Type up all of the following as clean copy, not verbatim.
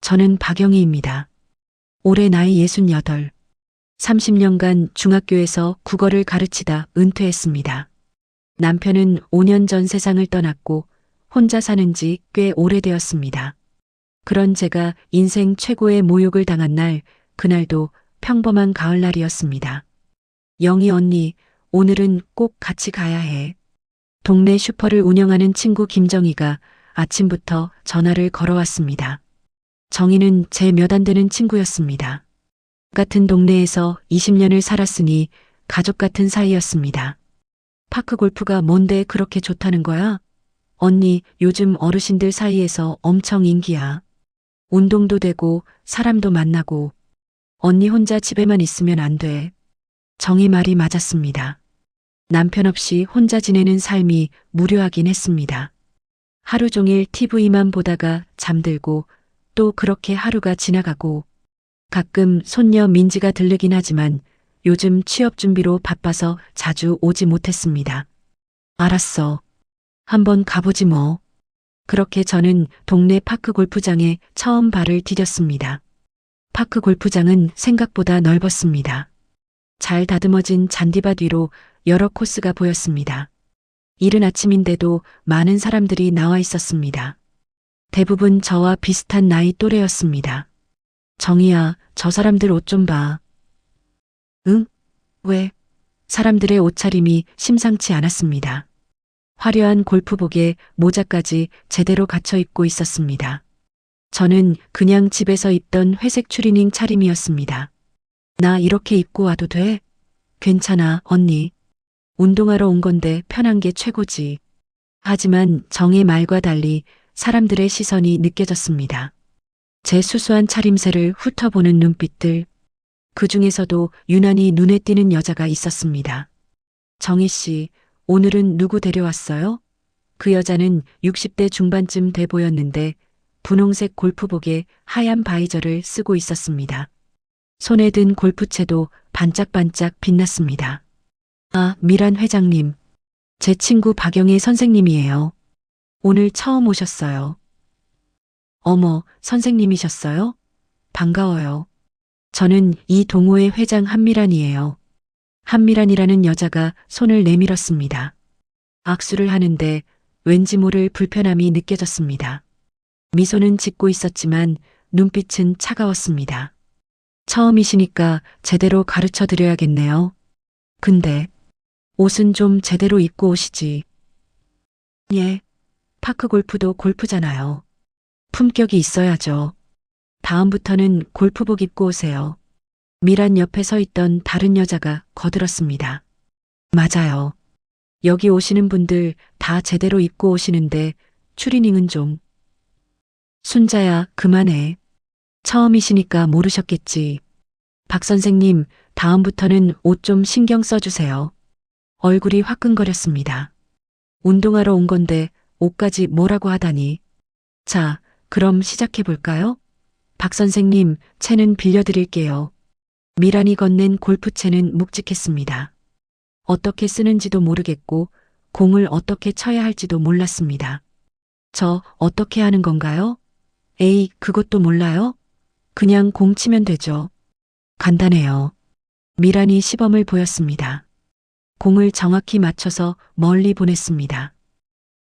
저는 박영희입니다. 올해 나이 68. 30년간 중학교에서 국어를 가르치다 은퇴했습니다. 남편은 5년 전 세상을 떠났고 혼자 사는 지 꽤 오래되었습니다. 그런 제가 인생 최고의 모욕을 당한 날, 그날도 평범한 가을날이었습니다. 영희 언니, 오늘은 꼭 같이 가야 해. 동네 슈퍼를 운영하는 친구 김정희가 아침부터 전화를 걸어왔습니다. 정희는 제 몇 안 되는 친구였습니다. 같은 동네에서 20년을 살았으니 가족 같은 사이였습니다. 파크 골프가 뭔데 그렇게 좋다는 거야? 언니, 요즘 어르신들 사이에서 엄청 인기야. 운동도 되고 사람도 만나고. 언니 혼자 집에만 있으면 안 돼. 정희 말이 맞았습니다. 남편 없이 혼자 지내는 삶이 무료하긴 했습니다. 하루 종일 TV만 보다가 잠들고 또 그렇게 하루가 지나가고 가끔 손녀 민지가 들르긴 하지만 요즘 취업 준비로 바빠서 자주 오지 못했습니다. 알았어. 한번 가보지 뭐. 그렇게 저는 동네 파크 골프장에 처음 발을 디뎠습니다. 파크 골프장은 생각보다 넓었습니다. 잘 다듬어진 잔디밭 위로 여러 코스가 보였습니다. 이른 아침인데도 많은 사람들이 나와 있었습니다. 대부분 저와 비슷한 나이 또래였습니다. 정희야, 저 사람들 옷 좀 봐. 응? 왜? 사람들의 옷차림이 심상치 않았습니다. 화려한 골프복에 모자까지 제대로 갖춰 입고 있었습니다. 저는 그냥 집에서 입던 회색 추리닝 차림이었습니다. 나 이렇게 입고 와도 돼? 괜찮아, 언니. 운동하러 온 건데 편한 게 최고지. 하지만 정의 말과 달리 사람들의 시선이 느껴졌습니다. 제 수수한 차림새를 훑어보는 눈빛들. 그 중에서도 유난히 눈에 띄는 여자가 있었습니다. 정희 씨, 오늘은 누구 데려왔어요? 그 여자는 60대 중반쯤 돼 보였는데 분홍색 골프복에 하얀 바이저를 쓰고 있었습니다. 손에 든 골프채도 반짝반짝 빛났습니다. 아, 미란 회장님. 제 친구 박영희 선생님이에요. 오늘 처음 오셨어요. 어머, 선생님이셨어요? 반가워요. 저는 이 동호회 회장 한미란이에요. 한미란이라는 여자가 손을 내밀었습니다. 악수를 하는데 왠지 모를 불편함이 느껴졌습니다. 미소는 짓고 있었지만 눈빛은 차가웠습니다. 처음이시니까 제대로 가르쳐 드려야겠네요. 근데 옷은 좀 제대로 입고 오시지. 예, 파크 골프도 골프잖아요. 품격이 있어야죠. 다음부터는 골프복 입고 오세요. 미란 옆에 서 있던 다른 여자가 거들었습니다. 맞아요. 여기 오시는 분들 다 제대로 입고 오시는데 추리닝은 좀. 순자야, 그만해. 처음이시니까 모르셨겠지. 박 선생님, 다음부터는 옷 좀 신경 써주세요. 얼굴이 화끈거렸습니다. 운동하러 온 건데 옷까지 뭐라고 하다니. 자, 그럼 시작해볼까요? 박 선생님, 채는 빌려드릴게요. 미란이 건넨 골프채는 묵직했습니다. 어떻게 쓰는지도 모르겠고 공을 어떻게 쳐야 할지도 몰랐습니다. 저 어떻게 하는 건가요? 에이, 그것도 몰라요? 그냥 공 치면 되죠. 간단해요. 미란이 시범을 보였습니다. 공을 정확히 맞춰서 멀리 보냈습니다.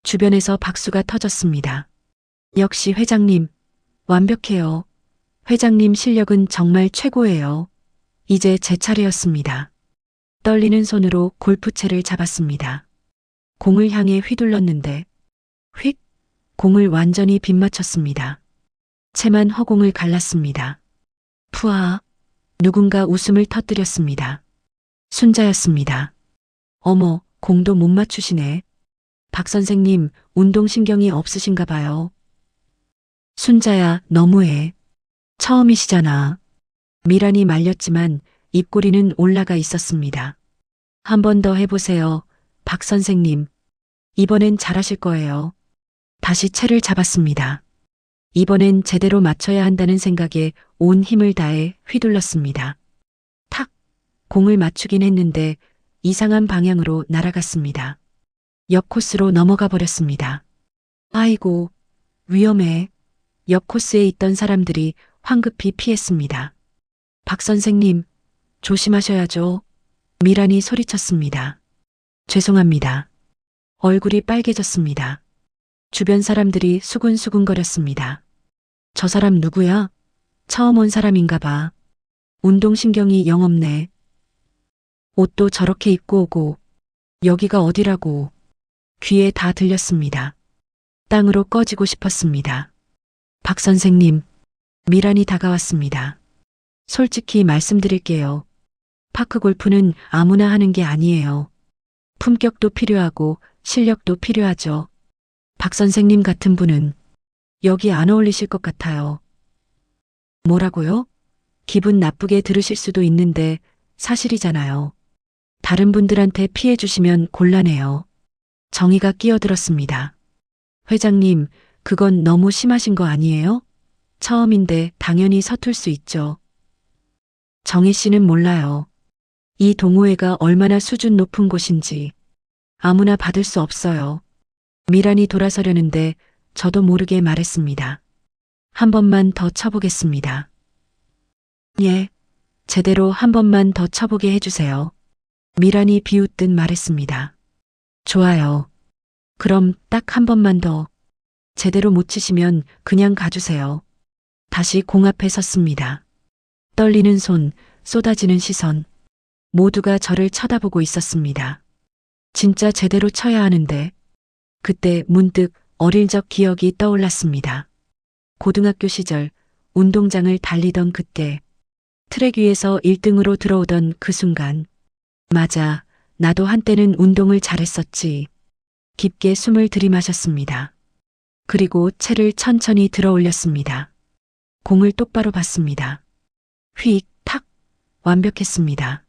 주변에서 박수가 터졌습니다. 역시 회장님, 완벽해요. 회장님 실력은 정말 최고예요. 이제 제 차례였습니다. 떨리는 손으로 골프채를 잡았습니다. 공을 향해 휘둘렀는데 휙! 공을 완전히 빗맞췄습니다. 채만 허공을 갈랐습니다. 푸아! 누군가 웃음을 터뜨렸습니다. 순자였습니다. 어머, 공도 못 맞추시네. 박 선생님, 운동신경이 없으신가 봐요. 순자야, 너무해. 처음이시잖아. 미란이 말렸지만 입꼬리는 올라가 있었습니다. 한 번 더 해보세요, 박 선생님. 이번엔 잘하실 거예요. 다시 채를 잡았습니다. 이번엔 제대로 맞춰야 한다는 생각에 온 힘을 다해 휘둘렀습니다. 탁! 공을 맞추긴 했는데 이상한 방향으로 날아갔습니다. 옆 코스로 넘어가 버렸습니다. 아이고, 위험해. 옆 코스에 있던 사람들이 황급히 피했습니다. 박 선생님, 조심하셔야죠. 미란이 소리쳤습니다. 죄송합니다. 얼굴이 빨개졌습니다. 주변 사람들이 수근수근거렸습니다. 저 사람 누구야? 처음 온 사람인가 봐. 운동신경이 영 없네. 옷도 저렇게 입고 오고, 여기가 어디라고. 귀에 다 들렸습니다. 땅으로 꺼지고 싶었습니다. 박 선생님, 미란이 다가왔습니다. 솔직히 말씀드릴게요. 파크 골프는 아무나 하는 게 아니에요. 품격도 필요하고 실력도 필요하죠. 박 선생님 같은 분은 여기 안 어울리실 것 같아요. 뭐라고요? 기분 나쁘게 들으실 수도 있는데 사실이잖아요. 다른 분들한테 피해 주시면 곤란해요. 정의가 끼어들었습니다. 회장님, 그건 너무 심하신 거 아니에요? 처음인데 당연히 서툴 수 있죠. 정희 씨는 몰라요. 이 동호회가 얼마나 수준 높은 곳인지 아무나 받을 수 없어요. 미란이 돌아서려는데 저도 모르게 말했습니다. 한 번만 더 쳐보겠습니다. 예, 제대로 한 번만 더 쳐보게 해주세요. 미란이 비웃듯 말했습니다. 좋아요. 그럼 딱 한 번만 더. 제대로 못 치시면 그냥 가주세요. 다시 공 앞에 섰습니다. 떨리는 손, 쏟아지는 시선. 모두가 저를 쳐다보고 있었습니다. 진짜 제대로 쳐야 하는데. 그때 문득 어릴 적 기억이 떠올랐습니다. 고등학교 시절 운동장을 달리던 그때 트랙 위에서 1등으로 들어오던 그 순간. 맞아, 나도 한때는 운동을 잘했었지. 깊게 숨을 들이마셨습니다. 그리고 채를 천천히 들어 올렸습니다. 공을 똑바로 봤습니다. 휙, 탁, 완벽했습니다.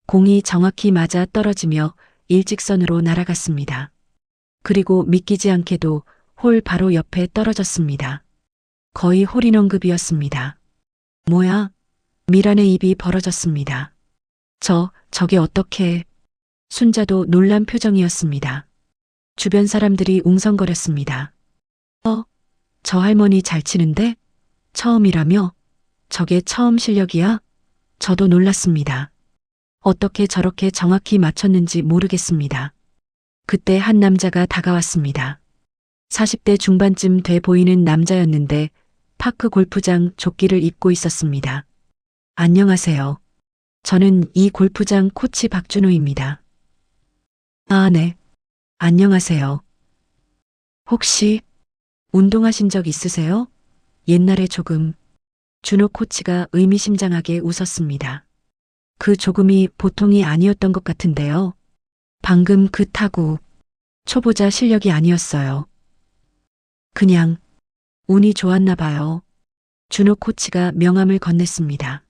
공이 정확히 맞아 떨어지며 일직선으로 날아갔습니다. 그리고 믿기지 않게도 홀 바로 옆에 떨어졌습니다. 거의 홀인원급이었습니다. 뭐야? 미란의 입이 벌어졌습니다. 저게 어떻게... 순자도 놀란 표정이었습니다. 주변 사람들이 웅성거렸습니다. 저 할머니 잘 치는데? 처음이라며? 저게 처음 실력이야? 저도 놀랐습니다. 어떻게 저렇게 정확히 맞췄는지 모르겠습니다. 그때 한 남자가 다가왔습니다. 40대 중반쯤 돼 보이는 남자였는데 파크 골프장 조끼를 입고 있었습니다. 안녕하세요. 저는 이 골프장 코치 박준호입니다. 아, 네. 안녕하세요. 혹시 운동하신 적 있으세요? 옛날에 조금. 준호 코치가 의미심장하게 웃었습니다. 그 조금이 보통이 아니었던 것 같은데요. 방금 그 타구, 초보자 실력이 아니었어요. 그냥 운이 좋았나 봐요. 준호 코치가 명함을 건넸습니다.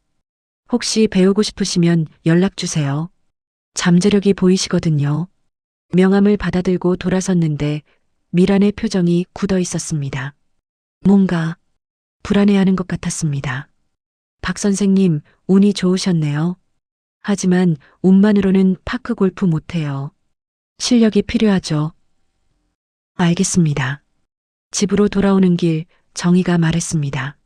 혹시 배우고 싶으시면 연락 주세요. 잠재력이 보이시거든요. 명함을 받아들고 돌아섰는데 미란의 표정이 굳어 있었습니다. 뭔가 불안해하는 것 같았습니다. 박 선생님, 운이 좋으셨네요. 하지만 운만으로는 파크 골프 못해요. 실력이 필요하죠. 알겠습니다. 집으로 돌아오는 길 정희가 말했습니다.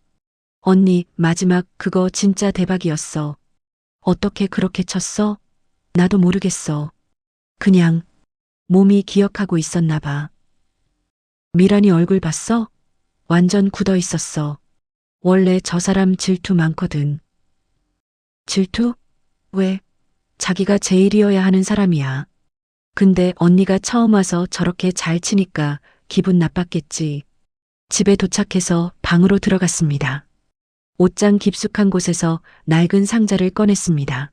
언니, 마지막 그거 진짜 대박이었어. 어떻게 그렇게 쳤어? 나도 모르겠어. 그냥 몸이 기억하고 있었나 봐. 미란이 얼굴 봤어? 완전 굳어 있었어. 원래 저 사람 질투 많거든. 질투? 왜? 자기가 제일이어야 하는 사람이야. 근데 언니가 처음 와서 저렇게 잘 치니까 기분 나빴겠지. 집에 도착해서 방으로 들어갔습니다. 옷장 깊숙한 곳에서 낡은 상자를 꺼냈습니다.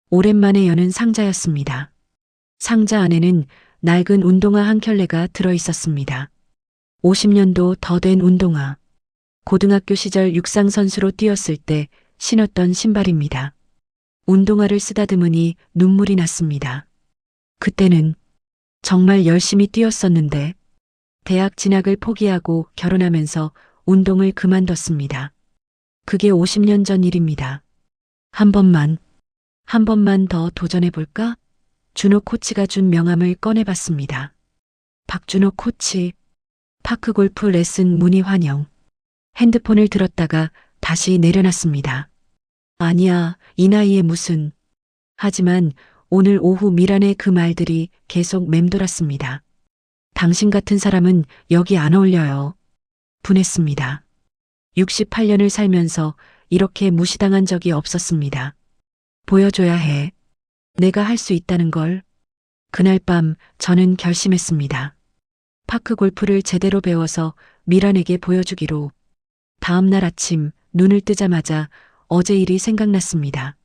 오랜만에 여는 상자였습니다. 상자 안에는 낡은 운동화 한 켤레가 들어 있었습니다. 50년도 더 된 운동화. 고등학교 시절 육상 선수로 뛰었을 때 신었던 신발입니다. 운동화를 쓰다듬으니 눈물이 났습니다. 그때는 정말 열심히 뛰었었는데 대학 진학을 포기하고 결혼하면서 운동을 그만뒀습니다. 그게 50년 전 일입니다. 한 번만 더 도전해볼까? 준호 코치가 준 명함을 꺼내봤습니다. 박준호 코치, 파크 골프 레슨 문의 환영. 핸드폰을 들었다가 다시 내려놨습니다. 아니야, 이 나이에 무슨. 하지만 오늘 오후 미란의 그 말들이 계속 맴돌았습니다. 당신 같은 사람은 여기 안 어울려요. 분했습니다. 68년을 살면서 이렇게 무시당한 적이 없었습니다. 보여줘야 해. 내가 할 수 있다는 걸. 그날 밤 저는 결심했습니다. 파크 골프를 제대로 배워서 미란에게 보여주기로. 다음 날 아침 눈을 뜨자마자 어제 일이 생각났습니다.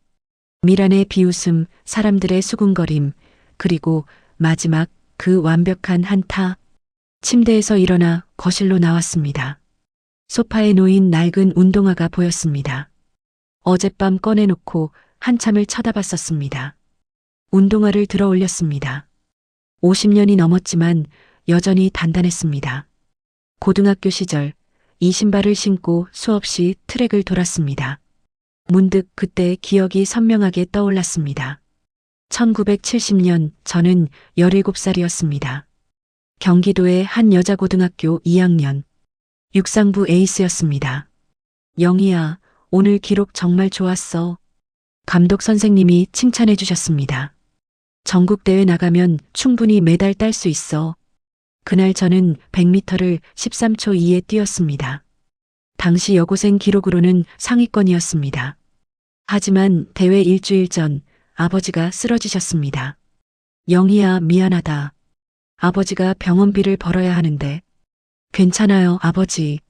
미란의 비웃음, 사람들의 수군거림, 그리고 마지막 그 완벽한 한타. 침대에서 일어나 거실로 나왔습니다. 소파에 놓인 낡은 운동화가 보였습니다. 어젯밤 꺼내놓고 한참을 쳐다봤었습니다. 운동화를 들어 올렸습니다. 50년이 넘었지만 여전히 단단했습니다. 고등학교 시절 이 신발을 신고 수없이 트랙을 돌았습니다. 문득 그때 기억이 선명하게 떠올랐습니다. 1970년 저는 17살이었습니다. 경기도의 한 여자고등학교 2학년, 육상부 에이스였습니다. 영희야, 오늘 기록 정말 좋았어. 감독 선생님이 칭찬해 주셨습니다. 전국대회 나가면 충분히 메달 딸 수 있어. 그날 저는 100m를 13초 2에 뛰었습니다. 당시 여고생 기록으로는 상위권이었습니다. 하지만 대회 일주일 전 아버지가 쓰러지셨습니다. 영희야, 미안하다. 아버지가 병원비를 벌어야 하는데. 괜찮아요, 아버지.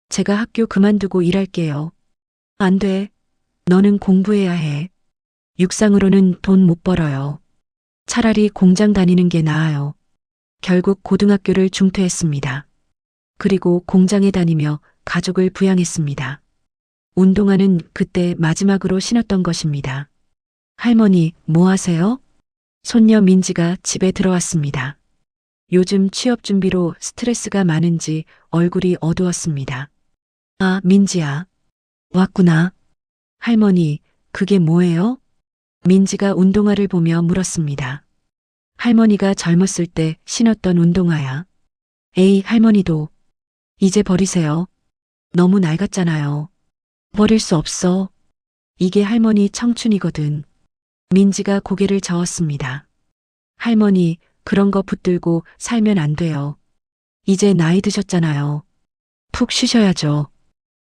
제가 학교 그만두고 일할게요. 안 돼. 너는 공부해야 해. 육상으로는 돈 못 벌어요. 차라리 공장 다니는 게 나아요. 결국 고등학교를 중퇴했습니다. 그리고 공장에 다니며 가족을 부양했습니다. 운동화는 그때 마지막으로 신었던 것입니다. 할머니, 뭐 하세요? 손녀 민지가 집에 들어왔습니다. 요즘 취업 준비로 스트레스가 많은지 얼굴이 어두웠습니다. 아, 민지야. 왔구나. 할머니, 그게 뭐예요? 민지가 운동화를 보며 물었습니다. 할머니가 젊었을 때 신었던 운동화야. 에이, 할머니도. 이제 버리세요. 너무 낡았잖아요. 버릴 수 없어. 이게 할머니 청춘이거든. 민지가 고개를 저었습니다. 할머니, 그런 거 붙들고 살면 안 돼요. 이제 나이 드셨잖아요. 푹 쉬셔야죠.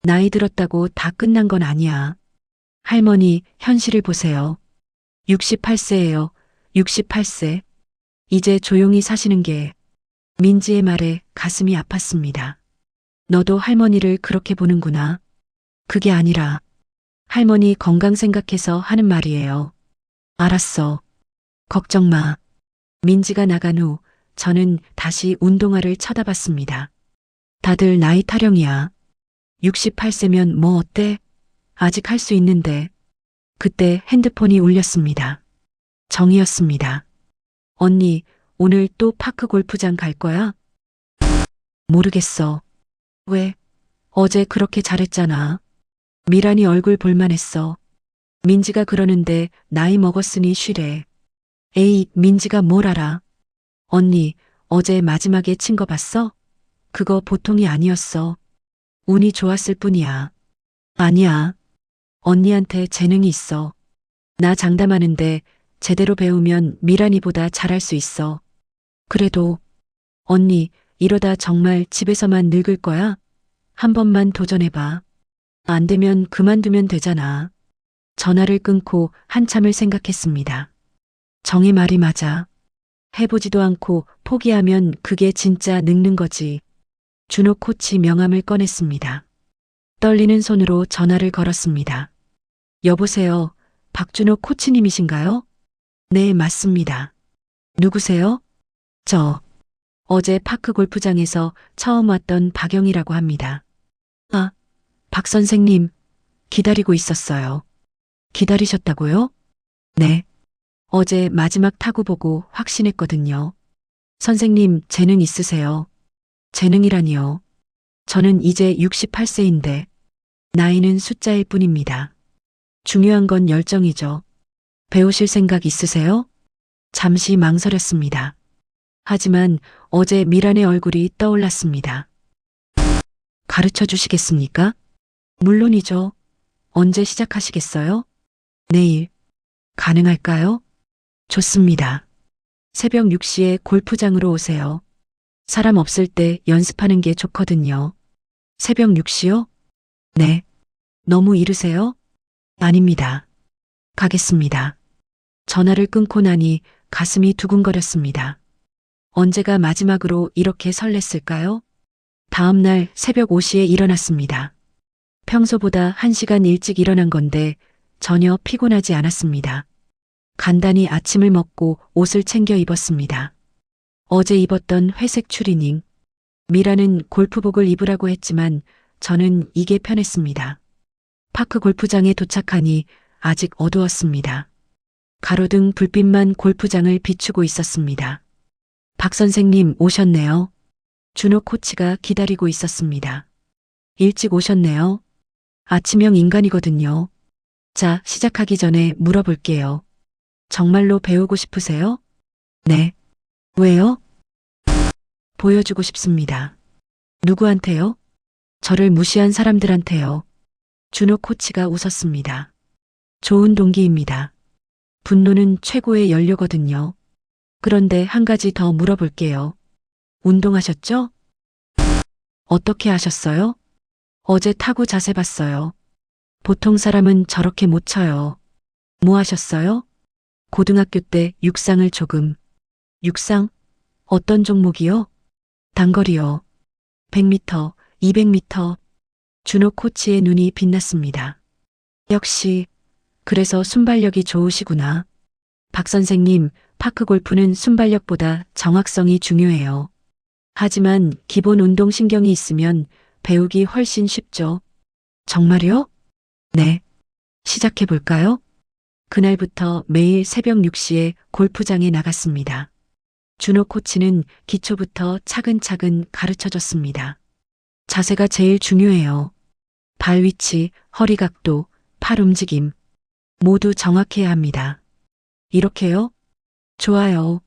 나이 들었다고 다 끝난 건 아니야. 할머니, 현실을 보세요. 68세예요. 68세. 이제 조용히 사시는 게. 민지의 말에 가슴이 아팠습니다. 너도 할머니를 그렇게 보는구나. 그게 아니라 할머니 건강 생각해서 하는 말이에요. 알았어. 걱정 마. 민지가 나간 후 저는 다시 운동화를 쳐다봤습니다. 다들 나이 타령이야. 68세면 뭐 어때? 아직 할 수 있는데. 그때 핸드폰이 울렸습니다. 정이었습니다. 언니, 오늘 또 파크 골프장 갈 거야? 모르겠어. 왜? 어제 그렇게 잘했잖아. 미란이 얼굴 볼만했어. 민지가 그러는데 나이 먹었으니 쉬래. 에이, 민지가 뭘 알아? 언니, 어제 마지막에 친 거 봤어? 그거 보통이 아니었어. 운이 좋았을 뿐이야. 아니야. 언니한테 재능이 있어. 나 장담하는데 제대로 배우면 미란이보다 잘할 수 있어. 그래도 언니, 이러다 정말 집에서만 늙을 거야? 한 번만 도전해봐. 안 되면 그만두면 되잖아. 전화를 끊고 한참을 생각했습니다. 정의 말이 맞아. 해보지도 않고 포기하면 그게 진짜 늙는 거지. 준호 코치 명함을 꺼냈습니다. 떨리는 손으로 전화를 걸었습니다. 여보세요, 박준호 코치님이신가요? 네, 맞습니다. 누구세요? 어제 파크 골프장에서 처음 왔던 박영이라고 합니다. 아, 박 선생님, 기다리고 있었어요. 기다리셨다고요? 네. 어제 마지막 타구 보고 확신했거든요. 선생님, 재능 있으세요. 재능이라니요. 저는 이제 68세인데, 나이는 숫자일 뿐입니다. 중요한 건 열정이죠. 배우실 생각 있으세요? 잠시 망설였습니다. 하지만 어제 미란의 얼굴이 떠올랐습니다. 가르쳐 주시겠습니까? 물론이죠. 언제 시작하시겠어요? 내일. 가능할까요? 좋습니다. 새벽 6시에 골프장으로 오세요. 사람 없을 때 연습하는 게 좋거든요. 새벽 6시요? 네. 너무 이르세요? 아닙니다. 가겠습니다. 전화를 끊고 나니 가슴이 두근거렸습니다. 언제가 마지막으로 이렇게 설렜을까요? 다음 날 새벽 5시에 일어났습니다. 평소보다 1시간 일찍 일어난 건데 전혀 피곤하지 않았습니다. 간단히 아침을 먹고 옷을 챙겨 입었습니다. 어제 입었던 회색 추리닝. 미라는 골프복을 입으라고 했지만 저는 이게 편했습니다. 파크 골프장에 도착하니 아직 어두웠습니다. 가로등 불빛만 골프장을 비추고 있었습니다. 박 선생님 오셨네요. 준호 코치가 기다리고 있었습니다. 일찍 오셨네요. 아침형 인간이거든요. 자, 시작하기 전에 물어볼게요. 정말로 배우고 싶으세요? 네. 왜요? 보여주고 싶습니다. 누구한테요? 저를 무시한 사람들한테요. 준호 코치가 웃었습니다. 좋은 동기입니다. 분노는 최고의 연료거든요. 그런데 한 가지 더 물어볼게요. 운동하셨죠? 어떻게 하셨어요? 어제 타구 자세 봤어요. 보통 사람은 저렇게 못 쳐요. 뭐 하셨어요? 고등학교 때 육상을 조금. 육상? 어떤 종목이요? 단거리요. 100m, 200m. 준호 코치의 눈이 빛났습니다. 역시, 그래서 순발력이 좋으시구나. 박 선생님, 파크 골프는 순발력보다 정확성이 중요해요. 하지만 기본 운동 신경이 있으면 배우기 훨씬 쉽죠. 정말요? 네. 시작해 볼까요? 그날부터 매일 새벽 6시에 골프장에 나갔습니다. 준호 코치는 기초부터 차근차근 가르쳐 줬습니다. 자세가 제일 중요해요. 발 위치, 허리 각도, 팔 움직임. 모두 정확해야 합니다. 이렇게요? 좋아요.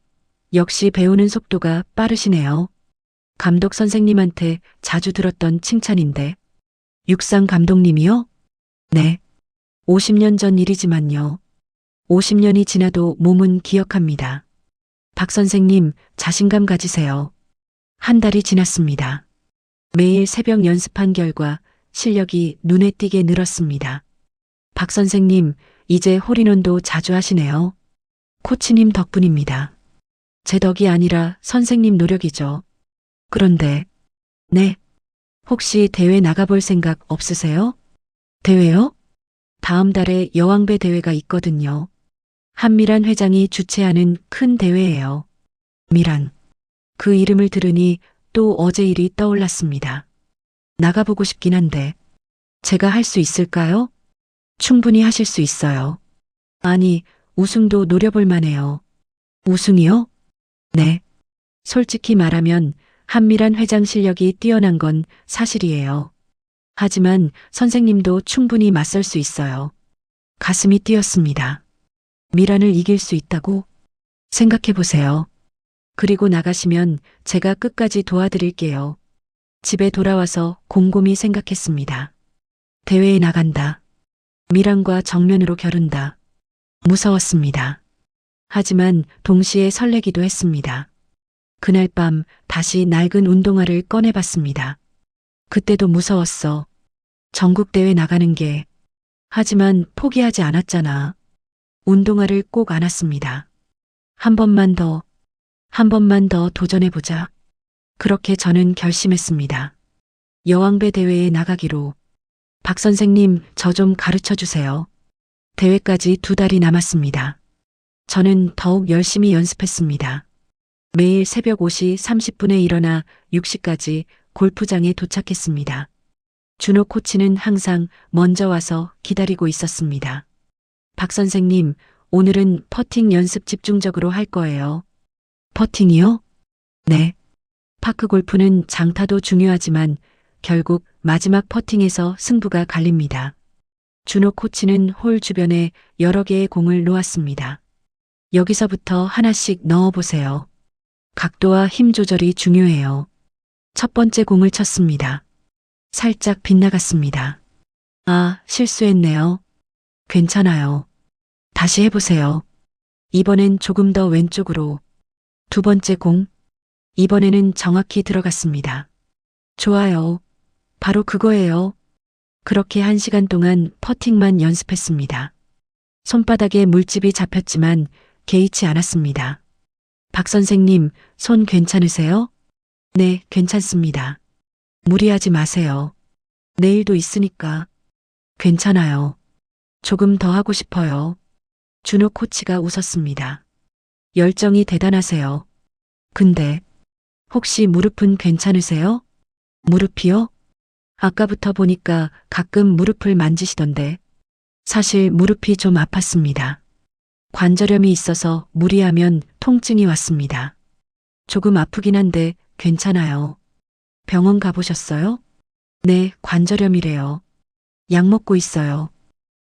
역시 배우는 속도가 빠르시네요. 감독 선생님한테 자주 들었던 칭찬인데. 육상 감독님이요? 네. 50년 전 일이지만요. 50년이 지나도 몸은 기억합니다. 박 선생님, 자신감 가지세요. 한 달이 지났습니다. 매일 새벽 연습한 결과 실력이 눈에 띄게 늘었습니다. 박 선생님, 이제 홀인원도 자주 하시네요. 코치님 덕분입니다. 제 덕이 아니라 선생님 노력이죠. 그런데, 네. 혹시 대회 나가볼 생각 없으세요? 대회요? 다음 달에 여왕배 대회가 있거든요. 한미란 회장이 주최하는 큰 대회예요. 미란. 그 이름을 들으니 또 어제 일이 떠올랐습니다. 나가보고 싶긴 한데, 제가 할 수 있을까요? 충분히 하실 수 있어요. 아니, 우승도 노려볼 만해요. 우승이요? 네. 솔직히 말하면 한미란 회장 실력이 뛰어난 건 사실이에요. 하지만 선생님도 충분히 맞설 수 있어요. 가슴이 뛰었습니다. 미란을 이길 수 있다고? 생각해 보세요. 그리고 나가시면 제가 끝까지 도와드릴게요. 집에 돌아와서 곰곰이 생각했습니다. 대회에 나간다. 미란과 정면으로 겨룬다. 무서웠습니다. 하지만 동시에 설레기도 했습니다. 그날 밤 다시 낡은 운동화를 꺼내봤습니다. 그때도 무서웠어. 전국대회 나가는 게. 하지만 포기하지 않았잖아. 운동화를 꼭 안았습니다. 한 번만 더 도전해보자. 그렇게 저는 결심했습니다. 여왕배 대회에 나가기로. 박 선생님, 저 좀 가르쳐 주세요. 대회까지 2달이 남았습니다. 저는 더욱 열심히 연습했습니다. 매일 새벽 5시 30분에 일어나 6시까지 골프장에 도착했습니다. 준호 코치는 항상 먼저 와서 기다리고 있었습니다. 박 선생님, 오늘은 퍼팅 연습 집중적으로 할 거예요. 퍼팅이요? 네. 파크 골프는 장타도 중요하지만 결국 마지막 퍼팅에서 승부가 갈립니다. 준호 코치는 홀 주변에 여러 개의 공을 놓았습니다. 여기서부터 하나씩 넣어보세요. 각도와 힘 조절이 중요해요. 첫 번째 공을 쳤습니다. 살짝 빗나갔습니다. 아, 실수했네요. 괜찮아요. 다시 해보세요. 이번엔 조금 더 왼쪽으로. 두 번째 공. 이번에는 정확히 들어갔습니다. 좋아요. 바로 그거예요. 그렇게 1시간 동안 퍼팅만 연습했습니다. 손바닥에 물집이 잡혔지만 개의치 않았습니다. 박 선생님, 손 괜찮으세요? 네, 괜찮습니다. 무리하지 마세요. 내일도 있으니까. 괜찮아요. 조금 더 하고 싶어요. 준호 코치가 웃었습니다. 열정이 대단하세요. 근데 혹시 무릎은 괜찮으세요? 무릎이요? 아까부터 보니까 가끔 무릎을 만지시던데 사실 무릎이 좀 아팠습니다. 관절염이 있어서 무리하면 통증이 왔습니다. 조금 아프긴 한데 괜찮아요. 병원 가보셨어요? 네, 관절염이래요. 약 먹고 있어요.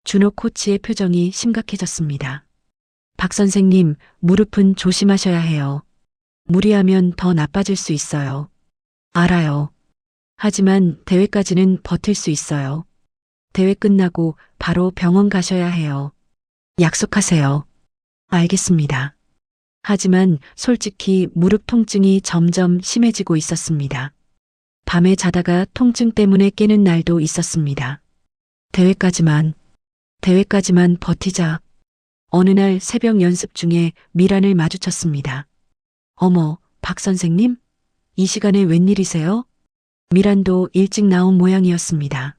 준호 코치의 표정이 심각해졌습니다. 박 선생님, 무릎은 조심하셔야 해요. 무리하면 더 나빠질 수 있어요. 알아요. 하지만 대회까지는 버틸 수 있어요. 대회 끝나고 바로 병원 가셔야 해요. 약속하세요. 알겠습니다. 하지만 솔직히 무릎 통증이 점점 심해지고 있었습니다. 밤에 자다가 통증 때문에 깨는 날도 있었습니다. 대회까지만 버티자. 어느 날 새벽 연습 중에 미란을 마주쳤습니다. 어머, 박 선생님? 이 시간에 웬일이세요? 미란도 일찍 나온 모양이었습니다.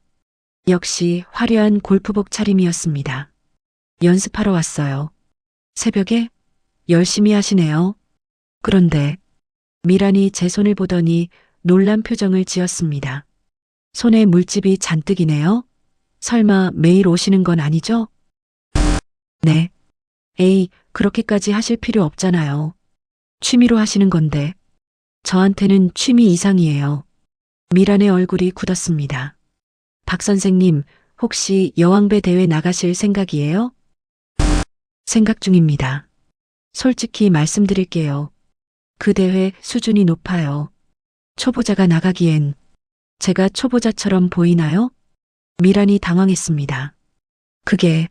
역시 화려한 골프복 차림이었습니다. 연습하러 왔어요. 새벽에? 열심히 하시네요. 그런데 미란이 제 손을 보더니 놀란 표정을 지었습니다. 손에 물집이 잔뜩이네요. 설마 매일 오시는 건 아니죠? 네. 에이, 그렇게까지 하실 필요 없잖아요. 취미로 하시는 건데. 저한테는 취미 이상이에요. 미란의 얼굴이 굳었습니다. 박 선생님, 혹시 여왕배 대회 나가실 생각이에요? 생각 중입니다. 솔직히 말씀드릴게요. 그 대회 수준이 높아요. 초보자가 나가기엔 제가 초보자처럼 보이나요? 미란이 당황했습니다. 그게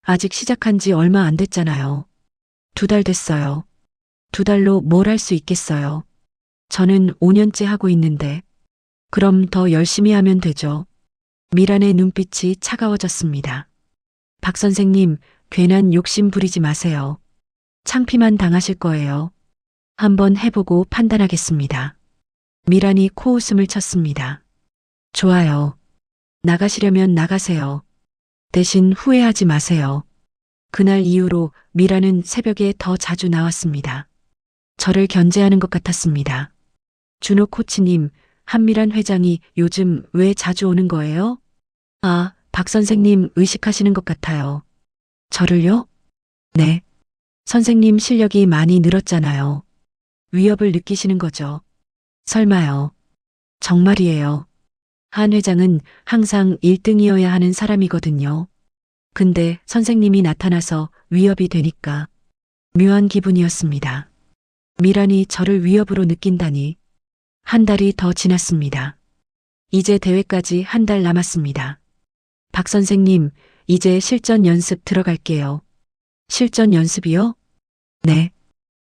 아직 시작한 지 얼마 안 됐잖아요. 2달 됐어요. 2달로 뭘 할 수 있겠어요. 저는 5년째 하고 있는데 그럼 더 열심히 하면 되죠. 미란의 눈빛이 차가워졌습니다. 박 선생님, 괜한 욕심 부리지 마세요. 창피만 당하실 거예요. 한번 해보고 판단하겠습니다. 미란이 코웃음을 쳤습니다. 좋아요. 나가시려면 나가세요. 대신 후회하지 마세요. 그날 이후로 미란은 새벽에 더 자주 나왔습니다. 저를 견제하는 것 같았습니다. 준호 코치님, 한미란 회장이 요즘 왜 자주 오는 거예요? 아, 박 선생님 의식하시는 것 같아요. 저를요? 네. 선생님 실력이 많이 늘었잖아요. 위협을 느끼시는 거죠. 설마요. 정말이에요. 한 회장은 항상 1등이어야 하는 사람이거든요. 근데 선생님이 나타나서 위협이 되니까 묘한 기분이었습니다. 미란이 저를 위협으로 느낀다니. 1달이 더 지났습니다. 이제 대회까지 1달 남았습니다. 박 선생님, 이제 실전 연습 들어갈게요. 실전 연습이요? 네.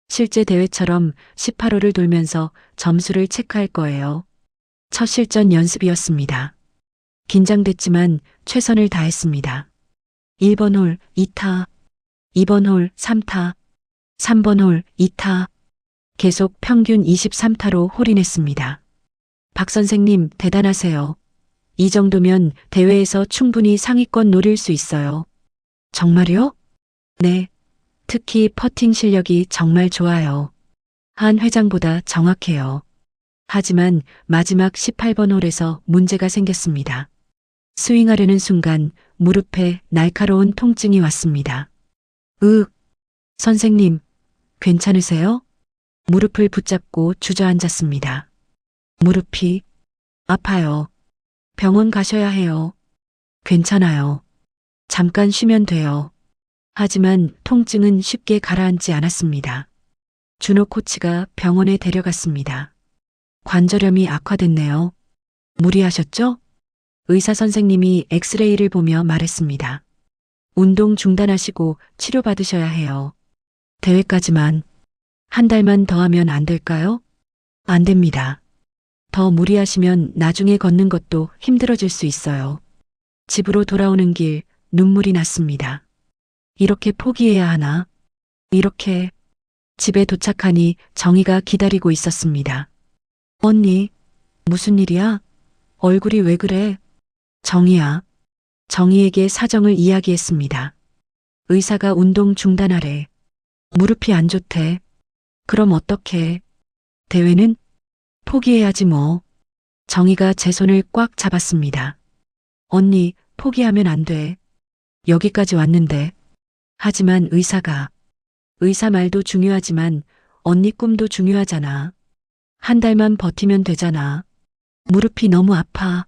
실제 대회처럼 18홀을 돌면서 점수를 체크할 거예요. 첫 실전 연습이었습니다. 긴장됐지만 최선을 다했습니다. 1번 홀 2타, 2번 홀 3타, 3번 홀 2타, 계속 평균 23타로 홀인했습니다. 박 선생님 대단하세요. 이 정도면 대회에서 충분히 상위권 노릴 수 있어요. 정말요? 네. 특히 퍼팅 실력이 정말 좋아요. 한 회장보다 정확해요. 하지만 마지막 18번 홀에서 문제가 생겼습니다. 스윙하려는 순간 무릎에 날카로운 통증이 왔습니다. 선생님, 괜찮으세요? 무릎을 붙잡고 주저앉았습니다. 무릎이 아파요. 병원 가셔야 해요. 괜찮아요. 잠깐 쉬면 돼요. 하지만 통증은 쉽게 가라앉지 않았습니다. 준호 코치가 병원에 데려갔습니다. 관절염이 악화됐네요. 무리하셨죠? 의사 선생님이 엑스레이를 보며 말했습니다. 운동 중단하시고 치료받으셔야 해요. 대회까지만 한 달만 더 하면 안 될까요? 안 됩니다. 더 무리하시면 나중에 걷는 것도 힘들어질 수 있어요. 집으로 돌아오는 길 눈물이 났습니다. 이렇게 포기해야 하나? 이렇게 집에 도착하니 정희가 기다리고 있었습니다. 언니, 무슨 일이야? 얼굴이 왜 그래? 정희야. 정희에게 사정을 이야기했습니다. 의사가 운동 중단하래. 무릎이 안 좋대. 그럼 어떡해? 대회는? 포기해야지 뭐. 정희가 제 손을 꽉 잡았습니다. 언니, 포기하면 안 돼. 여기까지 왔는데. 하지만 의사 말도 중요하지만 언니 꿈도 중요하잖아. 한 달만 버티면 되잖아. 무릎이 너무 아파.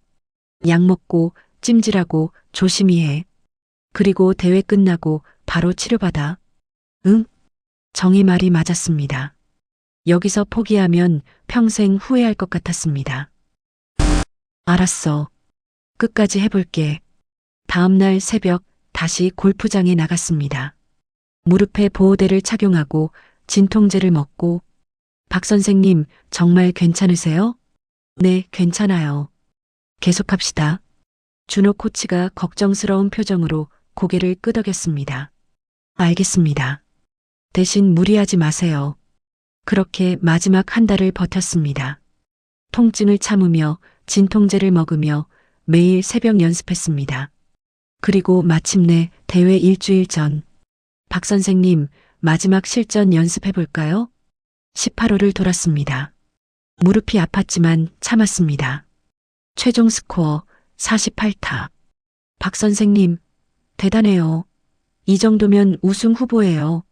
약 먹고 찜질하고 조심히 해. 그리고 대회 끝나고 바로 치료받아. 응? 정희 말이 맞았습니다. 여기서 포기하면 평생 후회할 것 같았습니다. 알았어. 끝까지 해볼게. 다음날 새벽 다시 골프장에 나갔습니다. 무릎에 보호대를 착용하고 진통제를 먹고 박 선생님 정말 괜찮으세요? 네, 괜찮아요. 계속합시다. 준호 코치가 걱정스러운 표정으로 고개를 끄덕였습니다. 알겠습니다. 대신 무리하지 마세요. 그렇게 마지막 한 달을 버텼습니다. 통증을 참으며 진통제를 먹으며 매일 새벽 연습했습니다. 그리고 마침내 대회 일주일 전, 박 선생님 마지막 실전 연습해볼까요? 18호를 돌았습니다. 무릎이 아팠지만 참았습니다. 최종 스코어 48타. 박 선생님, 대단해요. 이 정도면 우승 후보예요.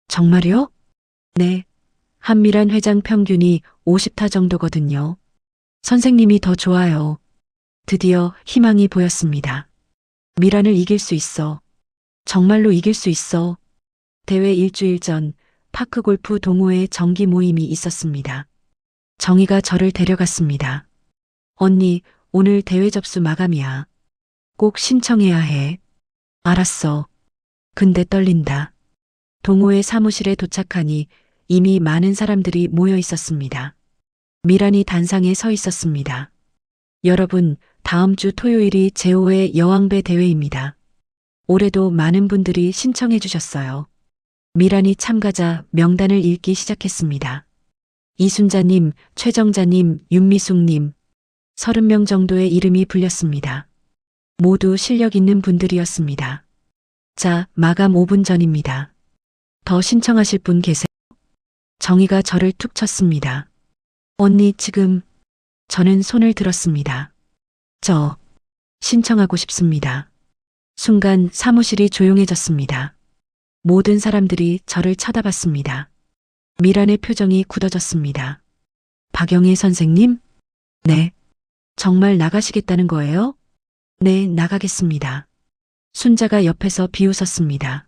정말요? 네. 한미란 회장 평균이 50타 정도거든요. 선생님이 더 좋아요. 드디어 희망이 보였습니다. 미란을 이길 수 있어. 정말로 이길 수 있어. 대회 일주일 전 파크 골프 동호회 정기 모임이 있었습니다. 정희가 저를 데려갔습니다. 언니, 오늘 대회 접수 마감이야. 꼭 신청해야 해. 알았어. 근데 떨린다. 동호회 사무실에 도착하니 이미 많은 사람들이 모여 있었습니다. 미란이 단상에 서 있었습니다. 여러분, 다음 주 토요일이 제5회 여왕배 대회입니다. 올해도 많은 분들이 신청해 주셨어요. 미란이 참가자 명단을 읽기 시작했습니다. 이순자님, 최정자님, 윤미숙님, 30명 정도의 이름이 불렸습니다. 모두 실력 있는 분들이었습니다. 자, 마감 5분 전입니다. 더 신청하실 분 계세요? 정희가 저를 툭 쳤습니다. 언니, 지금. 저는 손을 들었습니다. 저, 신청하고 싶습니다. 순간 사무실이 조용해졌습니다. 모든 사람들이 저를 쳐다봤습니다. 미란의 표정이 굳어졌습니다. 박영애 선생님? 네. 정말 나가시겠다는 거예요? 네, 나가겠습니다. 순자가 옆에서 비웃었습니다.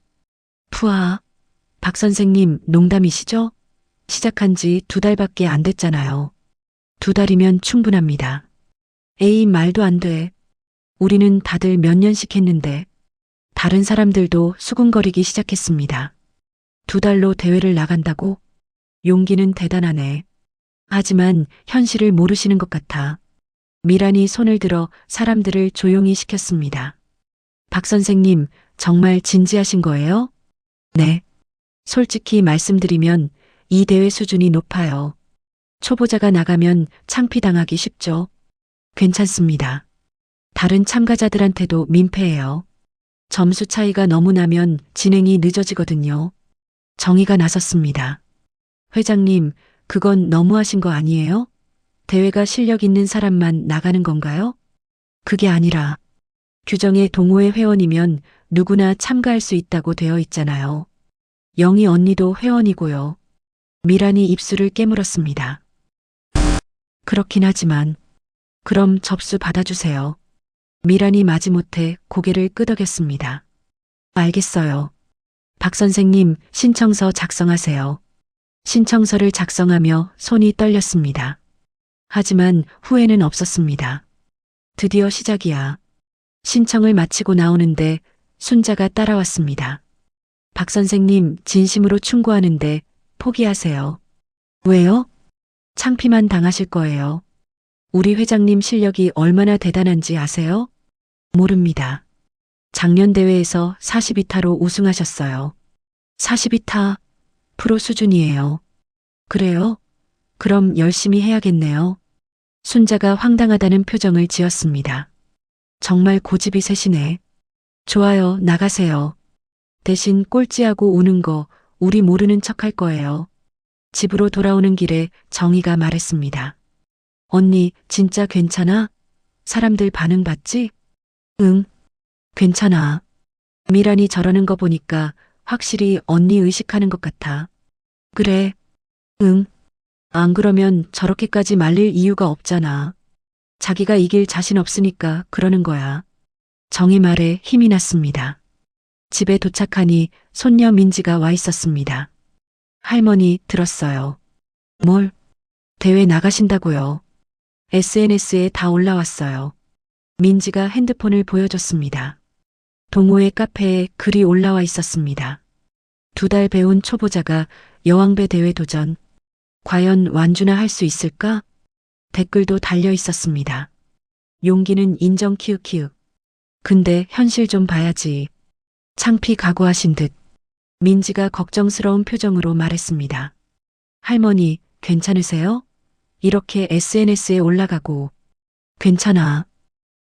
푸아, 박 선생님 농담이시죠? 시작한 지 2달밖에 안 됐잖아요. 2달이면 충분합니다. 에이, 말도 안 돼. 우리는 다들 몇 년씩 했는데 다른 사람들도 수군거리기 시작했습니다. 2달로 대회를 나간다고? 용기는 대단하네. 하지만 현실을 모르시는 것 같아. 미란이 손을 들어 사람들을 조용히 시켰습니다. 박 선생님, 정말 진지하신 거예요? 네. 솔직히 말씀드리면 이 대회 수준이 높아요. 초보자가 나가면 창피당하기 쉽죠. 괜찮습니다. 다른 참가자들한테도 민폐예요. 점수 차이가 너무 나면 진행이 늦어지거든요. 정희가 나섰습니다. 회장님, 그건 너무하신 거 아니에요? 대회가 실력 있는 사람만 나가는 건가요? 그게 아니라 규정에 동호회 회원이면 누구나 참가할 수 있다고 되어 있잖아요. 영희 언니도 회원이고요. 미란이 입술을 깨물었습니다. 그렇긴 하지만 그럼 접수 받아주세요. 미란이 마지못해 고개를 끄덕였습니다. 알겠어요. 박 선생님, 신청서 작성하세요. 신청서를 작성하며 손이 떨렸습니다. 하지만 후회는 없었습니다. 드디어 시작이야. 신청을 마치고 나오는데 순자가 따라왔습니다. 박 선생님, 진심으로 충고하는데 포기하세요. 왜요? 창피만 당하실 거예요. 우리 회장님 실력이 얼마나 대단한지 아세요? 모릅니다. 작년 대회에서 42타로 우승하셨어요. 42타, 프로 수준이에요. 그래요? 그럼 열심히 해야겠네요. 순자가 황당하다는 표정을 지었습니다. 정말 고집이 세시네. 좋아요, 나가세요. 대신 꼴찌하고 우는 거 우리 모르는 척 할 거예요. 집으로 돌아오는 길에 정희가 말했습니다. 언니, 진짜 괜찮아? 사람들 반응 봤지? 응, 괜찮아. 미란이 저러는 거 보니까 확실히 언니 의식하는 것 같아. 그래, 응. 안 그러면 저렇게까지 말릴 이유가 없잖아. 자기가 이길 자신 없으니까 그러는 거야. 정희 말에 힘이 났습니다. 집에 도착하니 손녀 민지가 와 있었습니다. 할머니, 들었어요. 뭘? 대회 나가신다고요. SNS에 다 올라왔어요. 민지가 핸드폰을 보여줬습니다. 동호회 카페에 글이 올라와 있었습니다. 2달 배운 초보자가 여왕배 대회 도전. 과연 완주나 할 수 있을까? 댓글도 달려 있었습니다. 용기는 인정 키읔키읔. 근데 현실 좀 봐야지. 창피 각오하신 듯. 민지가 걱정스러운 표정으로 말했습니다. 할머니, 괜찮으세요? 이렇게 SNS에 올라가고. 괜찮아.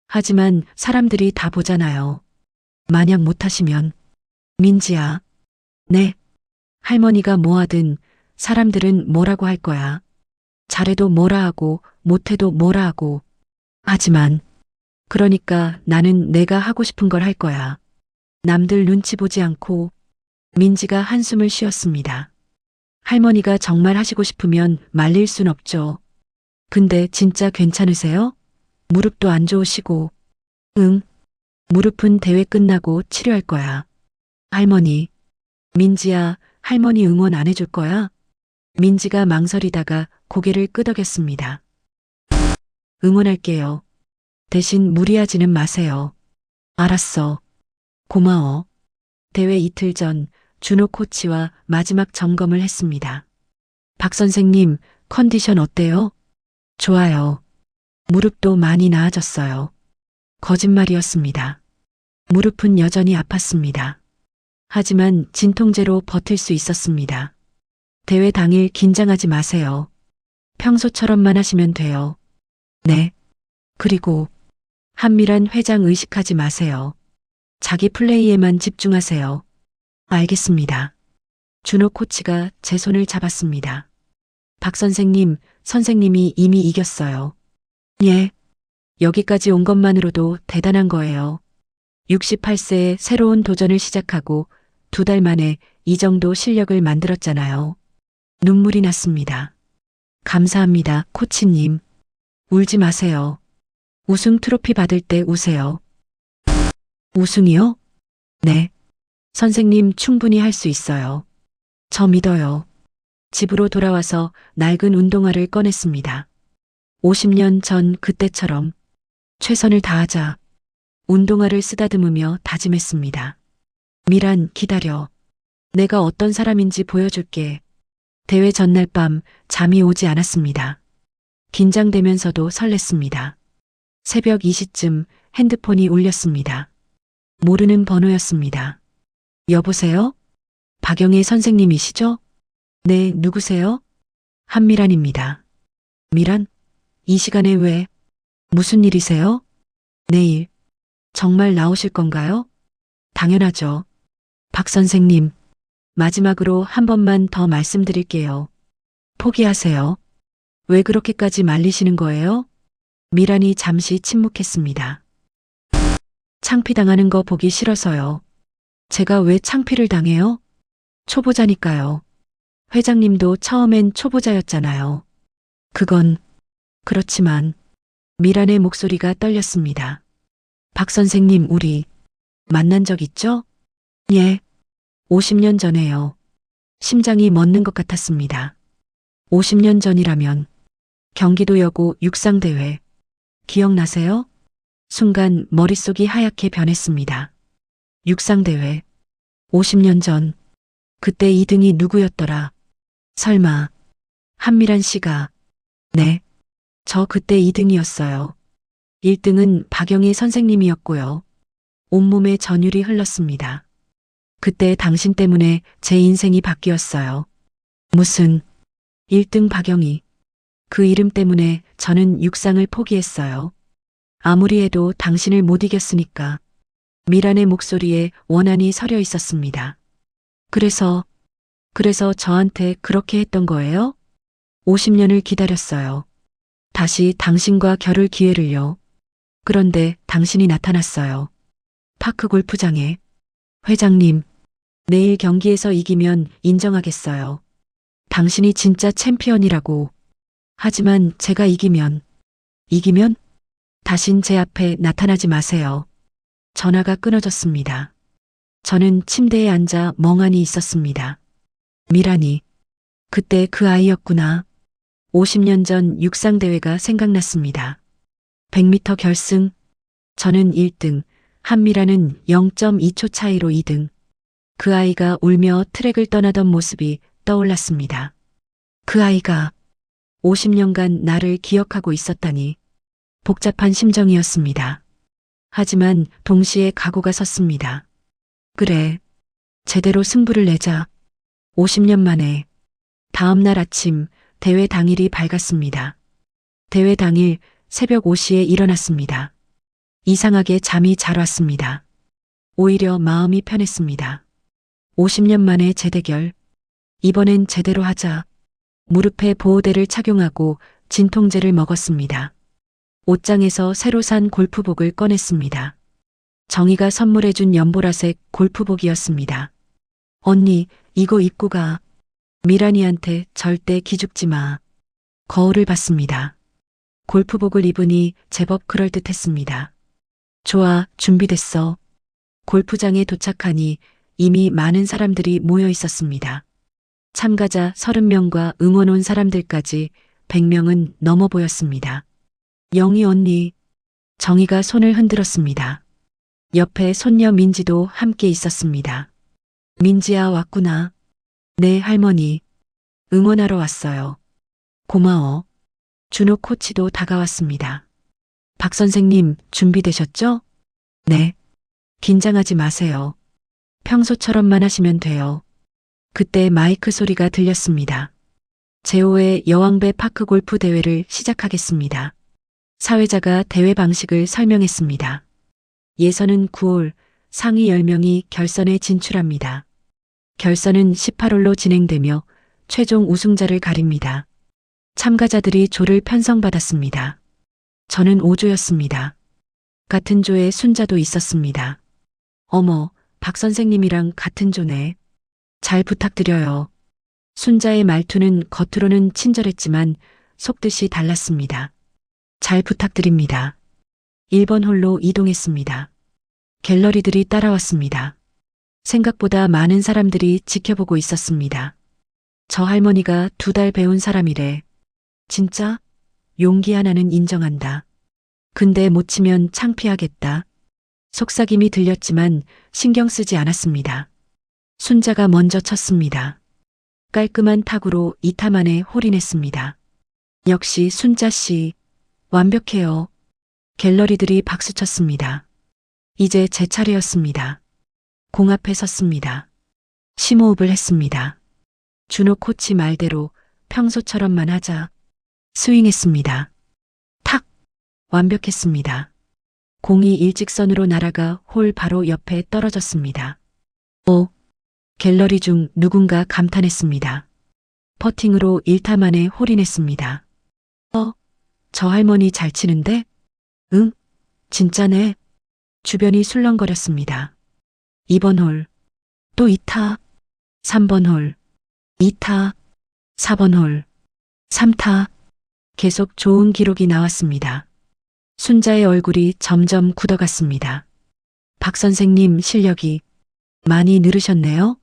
하지만 사람들이 다 보잖아요. 만약 못하시면. 민지야. 네. 할머니가 뭐 하든 사람들은 뭐라고 할 거야. 잘해도 뭐라 하고 못해도 뭐라 하고. 하지만 그러니까 나는 내가 하고 싶은 걸 할 거야. 남들 눈치 보지 않고. 민지가 한숨을 쉬었습니다. 할머니가 정말 하시고 싶으면 말릴 순 없죠. 근데 진짜 괜찮으세요? 무릎도 안 좋으시고. 응. 무릎은 대회 끝나고 치료할 거야. 할머니. 민지야, 할머니 응원 안 해줄 거야? 민지가 망설이다가 고개를 끄덕였습니다. 응원할게요. 대신 무리하지는 마세요. 알았어. 고마워. 대회 이틀 전 준호 코치와 마지막 점검을 했습니다. 박 선생님, 컨디션 어때요? 좋아요. 무릎도 많이 나아졌어요. 거짓말이었습니다. 무릎은 여전히 아팠습니다. 하지만 진통제로 버틸 수 있었습니다. 대회 당일 긴장하지 마세요. 평소처럼만 하시면 돼요. 네. 그리고 한미란 회장 의식하지 마세요. 자기 플레이에만 집중하세요. 알겠습니다. 준호 코치가 제 손을 잡았습니다. 박 선생님, 선생님이 이미 이겼어요. 예. 여기까지 온 것만으로도 대단한 거예요. 68세에 새로운 도전을 시작하고 2달 만에 이 정도 실력을 만들었잖아요. 눈물이 났습니다. 감사합니다, 코치님. 울지 마세요. 우승 트로피 받을 때 우세요. 우승이요? 네. 선생님 충분히 할 수 있어요. 저 믿어요. 집으로 돌아와서 낡은 운동화를 꺼냈습니다. 50년 전 그때처럼 최선을 다하자. 운동화를 쓰다듬으며 다짐했습니다. 미란, 기다려. 내가 어떤 사람인지 보여줄게. 대회 전날 밤 잠이 오지 않았습니다. 긴장되면서도 설렜습니다. 새벽 2시쯤 핸드폰이 울렸습니다. 모르는 번호였습니다. 여보세요? 박영애 선생님이시죠? 네, 누구세요? 한미란입니다. 미란? 이 시간에 왜? 무슨 일이세요? 내일. 정말 나오실 건가요? 당연하죠. 박 선생님, 마지막으로 한 번만 더 말씀드릴게요. 포기하세요. 왜 그렇게까지 말리시는 거예요? 미란이 잠시 침묵했습니다. 창피당하는 거 보기 싫어서요. 제가 왜 창피를 당해요? 초보자니까요. 회장님도 처음엔 초보자였잖아요. 그건 그렇지만 미란의 목소리가 떨렸습니다. 박 선생님, 우리 만난 적 있죠? 예. 50년 전에요. 심장이 멎는 것 같았습니다. 50년 전이라면 경기도 여고 육상대회 기억나세요? 순간 머릿속이 하얗게 변했습니다. 육상대회. 50년 전. 그때 2등이 누구였더라? 설마 한미란 씨가. 네. 저 그때 2등이었어요. 1등은 박영희 선생님이었고요. 온몸에 전율이 흘렀습니다. 그때 당신 때문에 제 인생이 바뀌었어요. 무슨 1등 박영희. 그 이름 때문에 저는 육상을 포기했어요. 아무리 해도 당신을 못 이겼으니까. 미란의 목소리에 원한이 서려 있었습니다. 그래서 저한테 그렇게 했던 거예요? 50년을 기다렸어요. 다시 당신과 겨룰 기회를요. 그런데 당신이 나타났어요. 파크 골프장에. 회장님, 내일 경기에서 이기면 인정하겠어요. 당신이 진짜 챔피언이라고. 하지만 제가 이기면? 다신 제 앞에 나타나지 마세요. 전화가 끊어졌습니다. 저는 침대에 앉아 멍하니 있었습니다. 미란이. 그때 그 아이였구나. 50년 전 육상대회가 생각났습니다. 100m 결승. 저는 1등, 한미라는 0.2초 차이로 2등. 그 아이가 울며 트랙을 떠나던 모습이 떠올랐습니다. 그 아이가 50년간 나를 기억하고 있었다니. 복잡한 심정이었습니다. 하지만 동시에 각오가 섰습니다. 그래, 제대로 승부를 내자. 50년 만에. 다음 날 아침 대회 당일이 밝았습니다. 대회 당일 새벽 5시에 일어났습니다. 이상하게 잠이 잘 왔습니다. 오히려 마음이 편했습니다. 50년 만에 재대결. 이번엔 제대로 하자. 무릎에 보호대를 착용하고 진통제를 먹었습니다. 옷장에서 새로 산 골프복을 꺼냈습니다. 정희가 선물해준 연보라색 골프복이었습니다. 언니, 이거 입고 가. 미란이한테 절대 기죽지 마. 거울을 봤습니다. 골프복을 입으니 제법 그럴듯했습니다. 좋아, 준비됐어. 골프장에 도착하니 이미 많은 사람들이 모여 있었습니다. 참가자 30명과 응원 온 사람들까지 100명은 넘어 보였습니다. 영희 언니. 정희가 손을 흔들었습니다. 옆에 손녀 민지도 함께 있었습니다. 민지야, 왔구나. 네, 할머니. 응원하러 왔어요. 고마워. 준호 코치도 다가왔습니다. 박 선생님, 준비되셨죠? 네. 긴장하지 마세요. 평소처럼만 하시면 돼요. 그때 마이크 소리가 들렸습니다. 제5회 여왕배 파크 골프 대회를 시작하겠습니다. 사회자가 대회 방식을 설명했습니다. 예선은 9홀, 상위 10명이 결선에 진출합니다. 결선은 18홀로 진행되며 최종 우승자를 가립니다. 참가자들이 조를 편성받았습니다. 저는 5조였습니다. 같은 조에 순자도 있었습니다. 어머, 박 선생님이랑 같은 조네. 잘 부탁드려요. 순자의 말투는 겉으로는 친절했지만 속뜻이 달랐습니다. 잘 부탁드립니다. 1번 홀로 이동했습니다. 갤러리들이 따라왔습니다. 생각보다 많은 사람들이 지켜보고 있었습니다. 저 할머니가 2달 배운 사람이래. 진짜? 용기 하나는 인정한다. 근데 못 치면 창피하겠다. 속삭임이 들렸지만 신경 쓰지 않았습니다. 순자가 먼저 쳤습니다. 깔끔한 타구로 2타 만에 홀인했습니다. 역시 순자 씨, 완벽해요. 갤러리들이 박수쳤습니다. 이제 제 차례였습니다. 공 앞에 섰습니다. 심호흡을 했습니다. 준호 코치 말대로 평소처럼만 하자. 스윙했습니다. 탁! 완벽했습니다. 공이 일직선으로 날아가 홀 바로 옆에 떨어졌습니다. 오! 갤러리 중 누군가 감탄했습니다. 퍼팅으로 1타 만에 홀인했습니다. 저 할머니 잘 치는데? 응? 진짜네. 주변이 술렁거렸습니다. 2번 홀. 또 2타. 3번 홀. 2타. 4번 홀. 3타. 계속 좋은 기록이 나왔습니다. 순자의 얼굴이 점점 굳어갔습니다. 박 선생님 실력이 많이 늘으셨네요.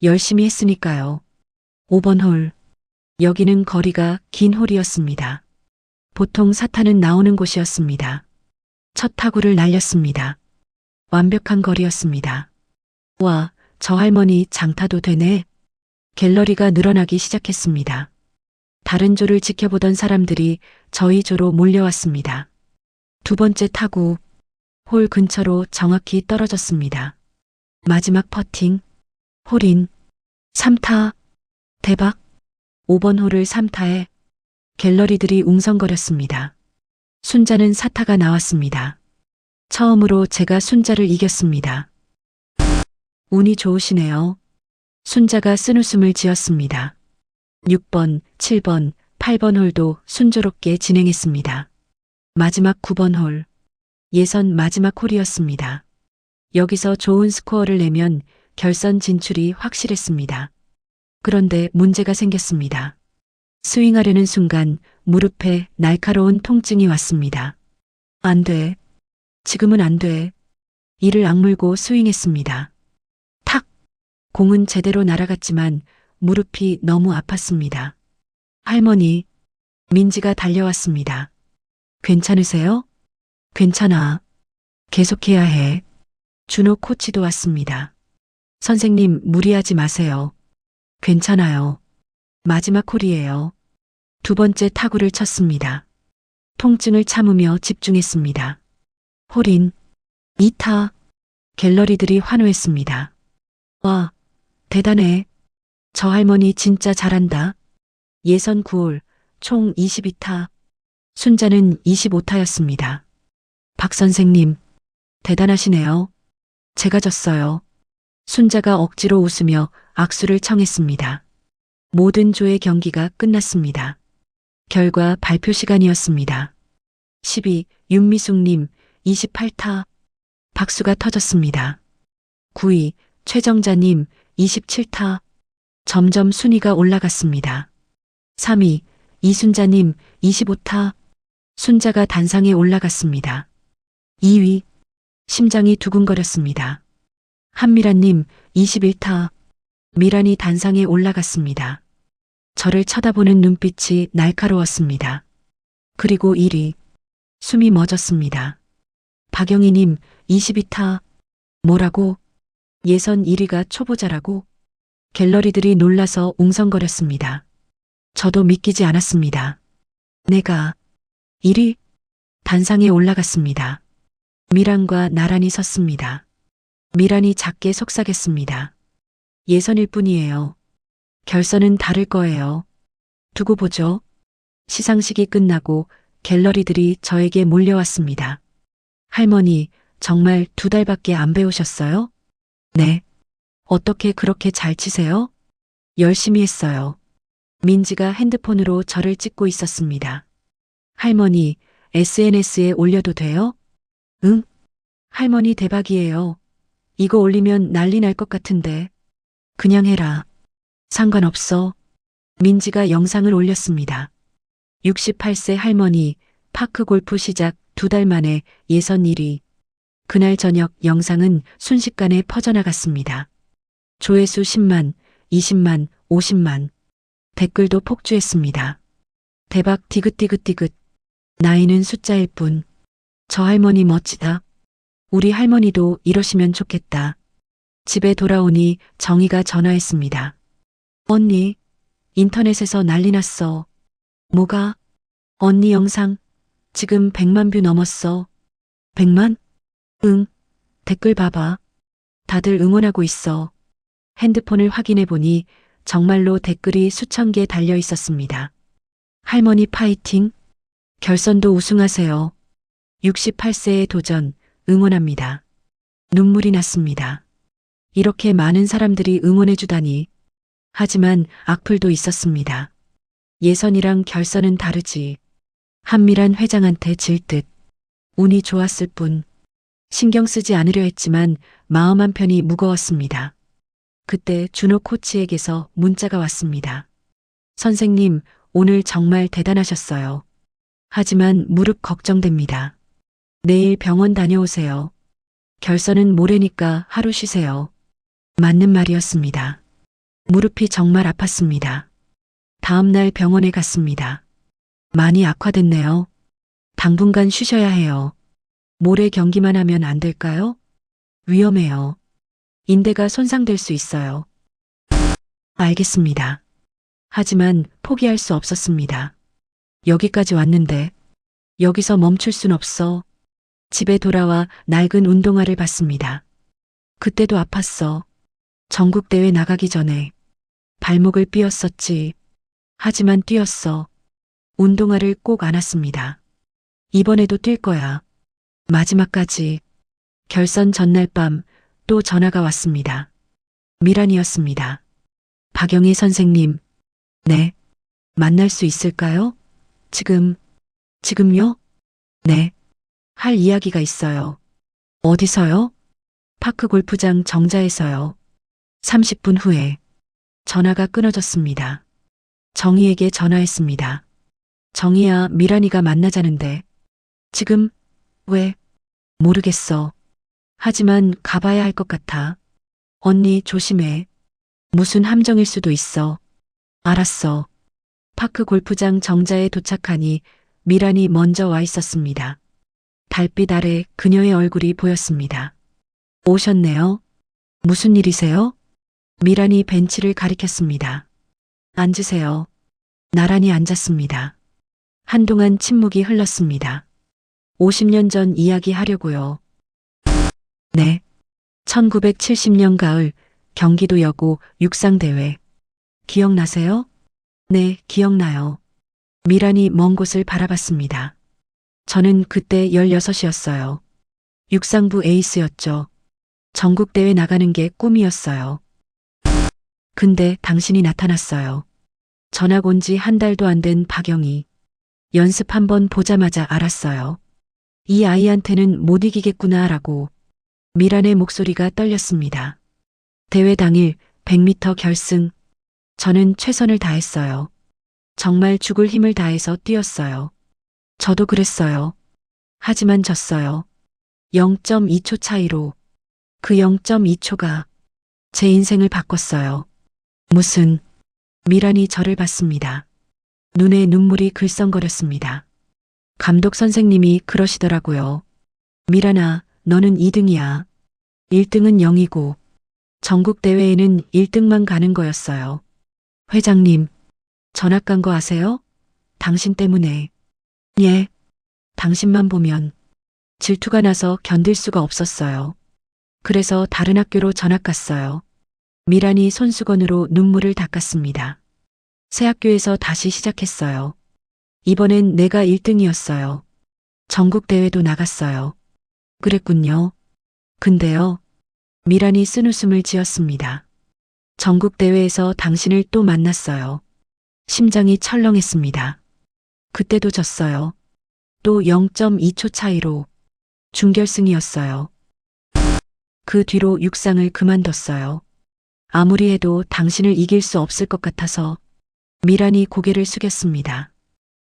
열심히 했으니까요. 5번 홀. 여기는 거리가 긴 홀이었습니다. 보통 사타는 나오는 곳이었습니다. 첫 타구를 날렸습니다. 완벽한 거리였습니다. 와, 저 할머니 장타도 되네. 갤러리가 늘어나기 시작했습니다. 다른 조를 지켜보던 사람들이 저희 조로 몰려왔습니다. 두 번째 타구, 홀 근처로 정확히 떨어졌습니다. 마지막 퍼팅, 홀인, 3타, 대박. 5번 홀을 3타에 갤러리들이 웅성거렸습니다. 순자는 4타가 나왔습니다. 처음으로 제가 순자를 이겼습니다. 운이 좋으시네요. 순자가 쓴웃음을 지었습니다. 6번, 7번, 8번 홀도 순조롭게 진행했습니다. 마지막 9번 홀, 예선 마지막 홀이었습니다. 여기서 좋은 스코어를 내면 결선 진출이 확실했습니다. 그런데 문제가 생겼습니다. 스윙하려는 순간 무릎에 날카로운 통증이 왔습니다. 안 돼. 지금은 안 돼. 이를 악물고 스윙했습니다. 탁! 공은 제대로 날아갔지만 무릎이 너무 아팠습니다. 할머니, 민지가 달려왔습니다. 괜찮으세요? 괜찮아. 계속해야 해. 준호 코치도 왔습니다. 선생님, 무리하지 마세요. 괜찮아요. 마지막 홀이에요. 두 번째 타구를 쳤습니다. 통증을 참으며 집중했습니다. 홀인, 2타. 갤러리들이 환호했습니다. 와, 대단해. 저 할머니 진짜 잘한다. 예선 9홀, 총 22타. 순자는 25타였습니다. 박 선생님, 대단하시네요. 제가 졌어요. 순자가 억지로 웃으며 악수를 청했습니다. 모든 조의 경기가 끝났습니다. 결과 발표 시간이었습니다. 12. 윤미숙님 28타. 박수가 터졌습니다. 9위 최정자님 27타. 점점 순위가 올라갔습니다. 3위 이순자님 25타. 순자가 단상에 올라갔습니다. 2위 심장이 두근거렸습니다. 한미란님 21타. 미란이 단상에 올라갔습니다. 저를 쳐다보는 눈빛이 날카로웠습니다. 그리고 1위. 숨이 멎었습니다. 박영희님 22타. 뭐라고? 예선 1위가 초보자라고? 갤러리들이 놀라서 웅성거렸습니다. 저도 믿기지 않았습니다. 내가 1위? 단상에 올라갔습니다. 미란과 나란히 섰습니다. 미란이 작게 속삭였습니다. 예선일 뿐이에요. 결선은 다를 거예요. 두고 보죠. 시상식이 끝나고 갤러리들이 저에게 몰려왔습니다. 할머니, 정말 2달밖에 안 배우셨어요? 네. 어떻게 그렇게 잘 치세요? 열심히 했어요. 민지가 핸드폰으로 저를 찍고 있었습니다. 할머니, SNS에 올려도 돼요? 응? 할머니 대박이에요. 이거 올리면 난리 날 것 같은데. 그냥 해라. 상관없어. 민지가 영상을 올렸습니다. 68세 할머니, 파크 골프 시작 2달 만에 예선 1위. 그날 저녁 영상은 순식간에 퍼져나갔습니다. 조회수 10만, 20만, 50만. 댓글도 폭주했습니다. 대박 디귿디귿디귿. 나이는 숫자일 뿐. 저 할머니 멋지다. 우리 할머니도 이러시면 좋겠다. 집에 돌아오니 정희가 전화했습니다. 언니, 인터넷에서 난리 났어. 뭐가? 언니 영상 지금 100만 뷰 넘었어. 100만? 응. 댓글 봐봐. 다들 응원하고 있어. 핸드폰을 확인해 보니 정말로 댓글이 수천 개 달려 있었습니다. 할머니 파이팅. 결선도 우승하세요. 68세의 도전 응원합니다. 눈물이 났습니다. 이렇게 많은 사람들이 응원해 주다니. 하지만 악플도 있었습니다. 예선이랑 결선은 다르지. 한미란 회장한테 질 듯. 운이 좋았을 뿐. 신경 쓰지 않으려 했지만 마음 한편이 무거웠습니다. 그때 준호 코치에게서 문자가 왔습니다. 선생님, 오늘 정말 대단하셨어요. 하지만 무릎 걱정됩니다. 내일 병원 다녀오세요. 결선은 모레니까 하루 쉬세요. 맞는 말이었습니다. 무릎이 정말 아팠습니다. 다음 날 병원에 갔습니다. 많이 악화됐네요. 당분간 쉬셔야 해요. 모레 경기만 하면 안 될까요? 위험해요. 인대가 손상될 수 있어요. 알겠습니다. 하지만 포기할 수 없었습니다. 여기까지 왔는데 여기서 멈출 순 없어. 집에 돌아와 낡은 운동화를 봤습니다. 그때도 아팠어. 전국대회 나가기 전에 발목을 삐었었지. 하지만 뛰었어. 운동화를 꼭 안았습니다. 이번에도 뛸 거야. 마지막까지. 결선 전날 밤 또 전화가 왔습니다. 미란이었습니다. 박영희 선생님. 네. 만날 수 있을까요? 지금요? 네. 할 이야기가 있어요. 어디서요? 파크 골프장 정자에서요. 30분 후에 전화가 끊어졌습니다. 정희에게 전화했습니다. 정희야, 미란이가 만나자는데. 지금? 왜? 모르겠어. 하지만 가봐야 할 것 같아. 언니 조심해. 무슨 함정일 수도 있어. 알았어. 파크 골프장 정자에 도착하니 미란이 먼저 와 있었습니다. 달빛 아래 그녀의 얼굴이 보였습니다. 오셨네요. 무슨 일이세요? 미란이 벤치를 가리켰습니다. 앉으세요. 나란히 앉았습니다. 한동안 침묵이 흘렀습니다. 50년 전 이야기 하려고요. 네. 1970년 가을 경기도 여고 육상대회. 기억나세요? 네, 기억나요. 미란이 먼 곳을 바라봤습니다. 저는 그때 16이었어요. 육상부 에이스였죠. 전국대회 나가는 게 꿈이었어요. 근데 당신이 나타났어요. 전학 온 지 한 달도 안 된 박영희. 연습 한번 보자마자 알았어요. 이 아이한테는 못 이기겠구나라고. 미란의 목소리가 떨렸습니다. 대회 당일 100m 결승. 저는 최선을 다했어요. 정말 죽을 힘을 다해서 뛰었어요. 저도 그랬어요. 하지만 졌어요. 0.2초 차이로. 그 0.2초가 제 인생을 바꿨어요. 무슨. 미란이 저를 봤습니다. 눈에 눈물이 글썽거렸습니다. 감독 선생님이 그러시더라고요. 미란아, 너는 2등이야. 1등은 0이고 전국대회에는 1등만 가는 거였어요. 회장님, 전학 간 거 아세요? 당신 때문에. 예. 당신만 보면 질투가 나서 견딜 수가 없었어요. 그래서 다른 학교로 전학 갔어요. 미란이 손수건으로 눈물을 닦았습니다. 새 학교에서 다시 시작했어요. 이번엔 내가 1등이었어요. 전국대회도 나갔어요. 그랬군요. 근데요. 미란이 쓴웃음을 지었습니다. 전국대회에서 당신을 또 만났어요. 심장이 철렁했습니다. 그때도 졌어요. 또 0.2초 차이로. 준결승이었어요. 그 뒤로 육상을 그만뒀어요. 아무리 해도 당신을 이길 수 없을 것 같아서. 미란이 고개를 숙였습니다.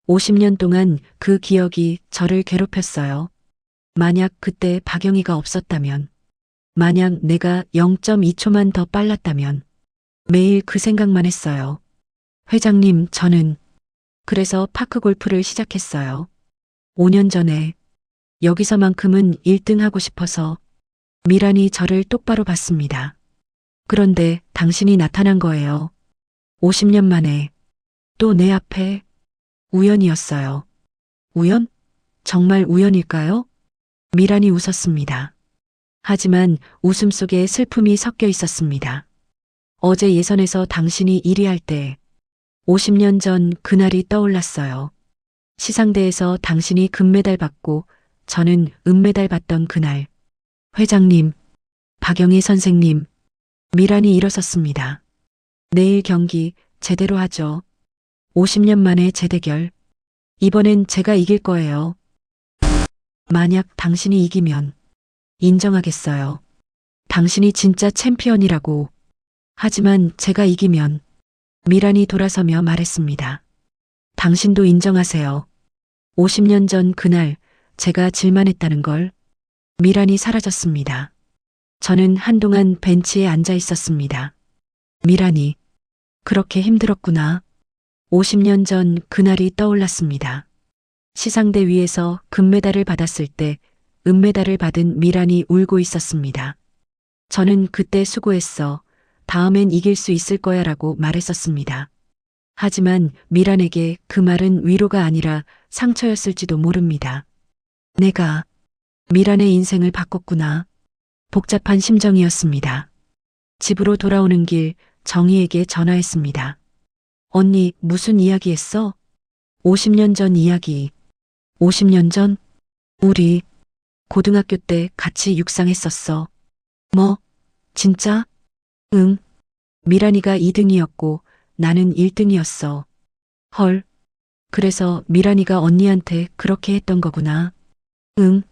50년 동안 그 기억이 저를 괴롭혔어요. 만약 그때 박영희가 없었다면, 만약 내가 0.2초만 더 빨랐다면, 매일 그 생각만 했어요. 회장님, 저는 그래서 파크 골프를 시작했어요. 5년 전에 여기서만큼은 1등 하고 싶어서. 미란이 저를 똑바로 봤습니다. 그런데 당신이 나타난 거예요. 50년 만에. 또 내 앞에. 우연이었어요. 우연? 정말 우연일까요? 미란이 웃었습니다. 하지만 웃음 속에 슬픔이 섞여 있었습니다. 어제 예선에서 당신이 1위 할 때 50년 전 그날이 떠올랐어요. 시상대에서 당신이 금메달 받고 저는 은메달 받던 그날. 회장님, 박영희 선생님. 미란이 일어섰습니다. 내일 경기 제대로 하죠. 50년 만에 재대결. 이번엔 제가 이길 거예요. 만약 당신이 이기면 인정하겠어요. 당신이 진짜 챔피언이라고. 하지만 제가 이기면. 미란이 돌아서며 말했습니다. 당신도 인정하세요. 50년 전 그날 제가 질만했다는 걸. 미란이 사라졌습니다. 저는 한동안 벤치에 앉아 있었습니다. 미란이. 그렇게 힘들었구나. 50년 전 그날이 떠올랐습니다. 시상대 위에서 금메달을 받았을 때 은메달을 받은 미란이 울고 있었습니다. 저는 그때 수고했어. 다음엔 이길 수 있을 거야 라고 말했었습니다. 하지만 미란에게 그 말은 위로가 아니라 상처였을지도 모릅니다. 내가 미란의 인생을 바꿨구나. 복잡한 심정이었습니다. 집으로 돌아오는 길 정희에게 전화했습니다. 언니, 무슨 이야기 했어? 50년 전 이야기. 50년 전? 우리 고등학교 때 같이 육상했었어. 뭐? 진짜? 응. 미란이가 2등이었고 나는 1등이었어. 헐. 그래서 미란이가 언니한테 그렇게 했던 거구나. 응.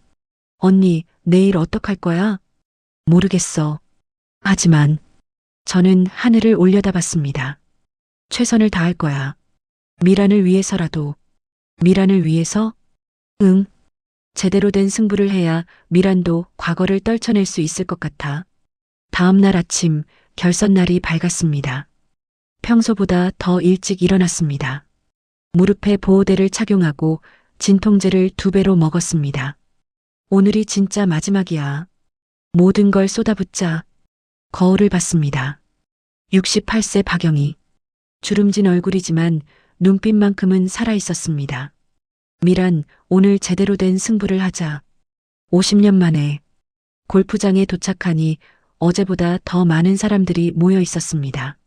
언니, 내일 어떡할 거야? 모르겠어. 하지만 저는 하늘을 올려다봤습니다. 최선을 다할 거야. 미란을 위해서라도. 미란을 위해서? 응. 제대로 된 승부를 해야 미란도 과거를 떨쳐낼 수 있을 것 같아. 다음 날 아침 결선 날이 밝았습니다. 평소보다 더 일찍 일어났습니다. 무릎에 보호대를 착용하고 진통제를 2배로 먹었습니다. 오늘이 진짜 마지막이야. 모든 걸 쏟아붓자. 거울을 봤습니다. 68세 박영희. 주름진 얼굴이지만 눈빛만큼은 살아있었습니다. 미란, 오늘 제대로 된 승부를 하자. 50년 만에 골프장에 도착하니 어제보다 더 많은 사람들이 모여 있었습니다.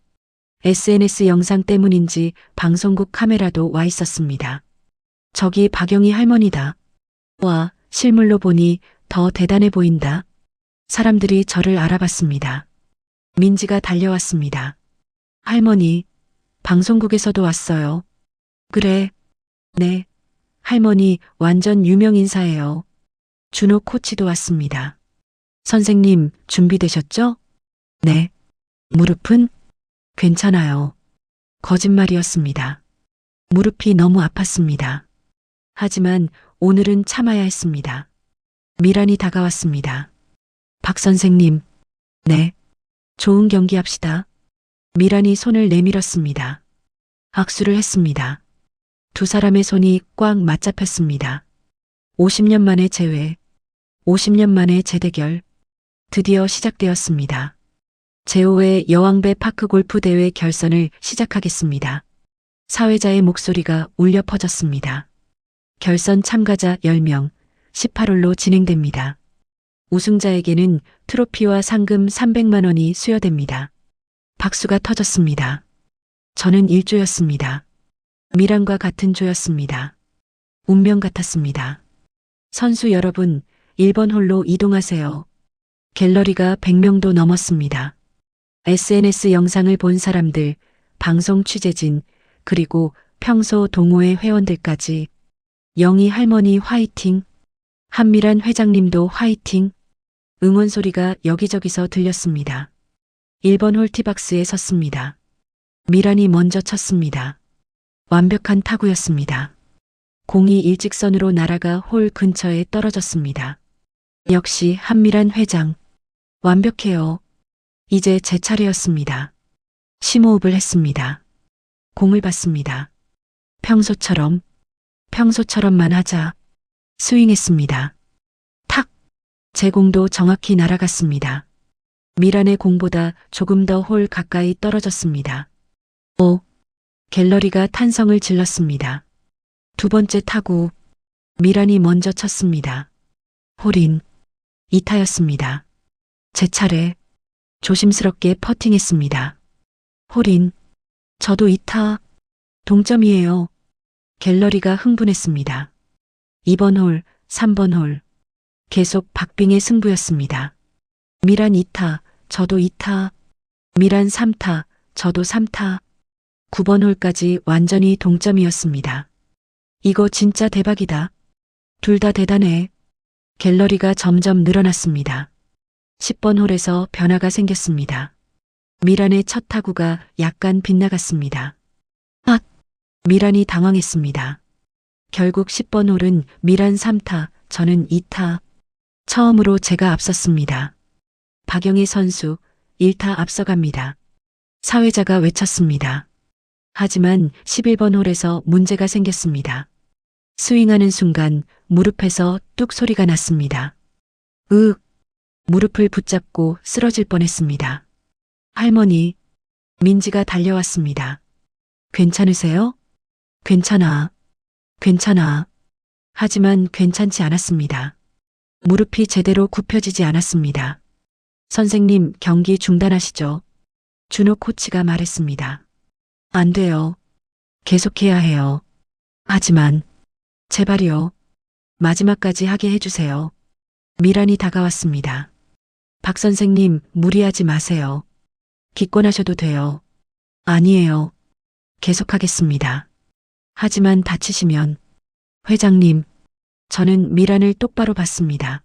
SNS 영상 때문인지 방송국 카메라도 와 있었습니다. 저기 박영희 할머니다. 와, 실물로 보니 더 대단해 보인다. 사람들이 저를 알아봤습니다. 민지가 달려왔습니다. 할머니, 방송국에서도 왔어요. 그래. 네. 할머니 완전 유명 인사예요. 준호 코치도 왔습니다. 선생님, 준비되셨죠? 네. 무릎은? 괜찮아요. 거짓말이었습니다. 무릎이 너무 아팠습니다. 하지만 오늘은 참아야 했습니다. 미란이 다가왔습니다. 박 선생님. 네. 좋은 경기 합시다. 미란이 손을 내밀었습니다. 악수를 했습니다. 두 사람의 손이 꽉 맞잡혔습니다. 50년 만의 재회, 50년 만의 재대결, 드디어 시작되었습니다. 제5회 여왕배 파크 골프 대회 결선을 시작하겠습니다. 사회자의 목소리가 울려 퍼졌습니다. 결선 참가자 10명, 18홀로 진행됩니다. 우승자에게는 트로피와 상금 300만 원이 수여됩니다. 박수가 터졌습니다. 저는 1조였습니다. 미란과 같은 조였습니다. 운명 같았습니다. 선수 여러분, 1번 홀로 이동하세요. 갤러리가 100명도 넘었습니다. SNS 영상을 본 사람들, 방송 취재진, 그리고 평소 동호회 회원들까지 영희 할머니 화이팅, 한미란 회장님도 화이팅, 응원 소리가 여기저기서 들렸습니다. 1번 홀 티박스에 섰습니다. 미란이 먼저 쳤습니다. 완벽한 타구였습니다. 공이 일직선으로 날아가 홀 근처에 떨어졌습니다. 역시 한미란 회장. 완벽해요. 이제 제 차례였습니다. 심호흡을 했습니다. 공을 봤습니다. 평소처럼만 하자. 스윙했습니다. 탁! 제 공도 정확히 날아갔습니다. 미란의 공보다 조금 더 홀 가까이 떨어졌습니다. 오! 갤러리가 탄성을 질렀습니다. 두 번째 타구. 미란이 먼저 쳤습니다. 홀인. 2타였습니다. 제 차례. 조심스럽게 퍼팅했습니다. 홀인. 저도 2타. 동점이에요. 갤러리가 흥분했습니다. 2번 홀, 3번 홀. 계속 박빙의 승부였습니다. 미란 2타, 저도 2타. 미란 3타, 저도 3타. 9번 홀까지 완전히 동점이었습니다. 이거 진짜 대박이다. 둘 다 대단해. 갤러리가 점점 늘어났습니다. 10번 홀에서 변화가 생겼습니다. 미란의 첫 타구가 약간 빗나갔습니다. 앗! 미란이 당황했습니다. 결국 10번 홀은 미란 3타, 저는 2타. 처음으로 제가 앞섰습니다. 박영희 선수 1타 앞서갑니다. 사회자가 외쳤습니다. 하지만 11번 홀에서 문제가 생겼습니다. 스윙하는 순간 무릎에서 뚝 소리가 났습니다. 으윽! 무릎을 붙잡고 쓰러질 뻔했습니다. 할머니, 민지가 달려왔습니다. 괜찮으세요? 괜찮아. 괜찮아. 하지만 괜찮지 않았습니다. 무릎이 제대로 굽혀지지 않았습니다. 선생님, 경기 중단하시죠. 준호 코치가 말했습니다. 안 돼요. 계속해야 해요. 하지만, 제발요. 마지막까지 하게 해주세요. 미란이 다가왔습니다. 박 선생님, 무리하지 마세요. 기권하셔도 돼요. 아니에요. 계속하겠습니다. 하지만 다치시면, 회장님, 저는 미란을 똑바로 봤습니다.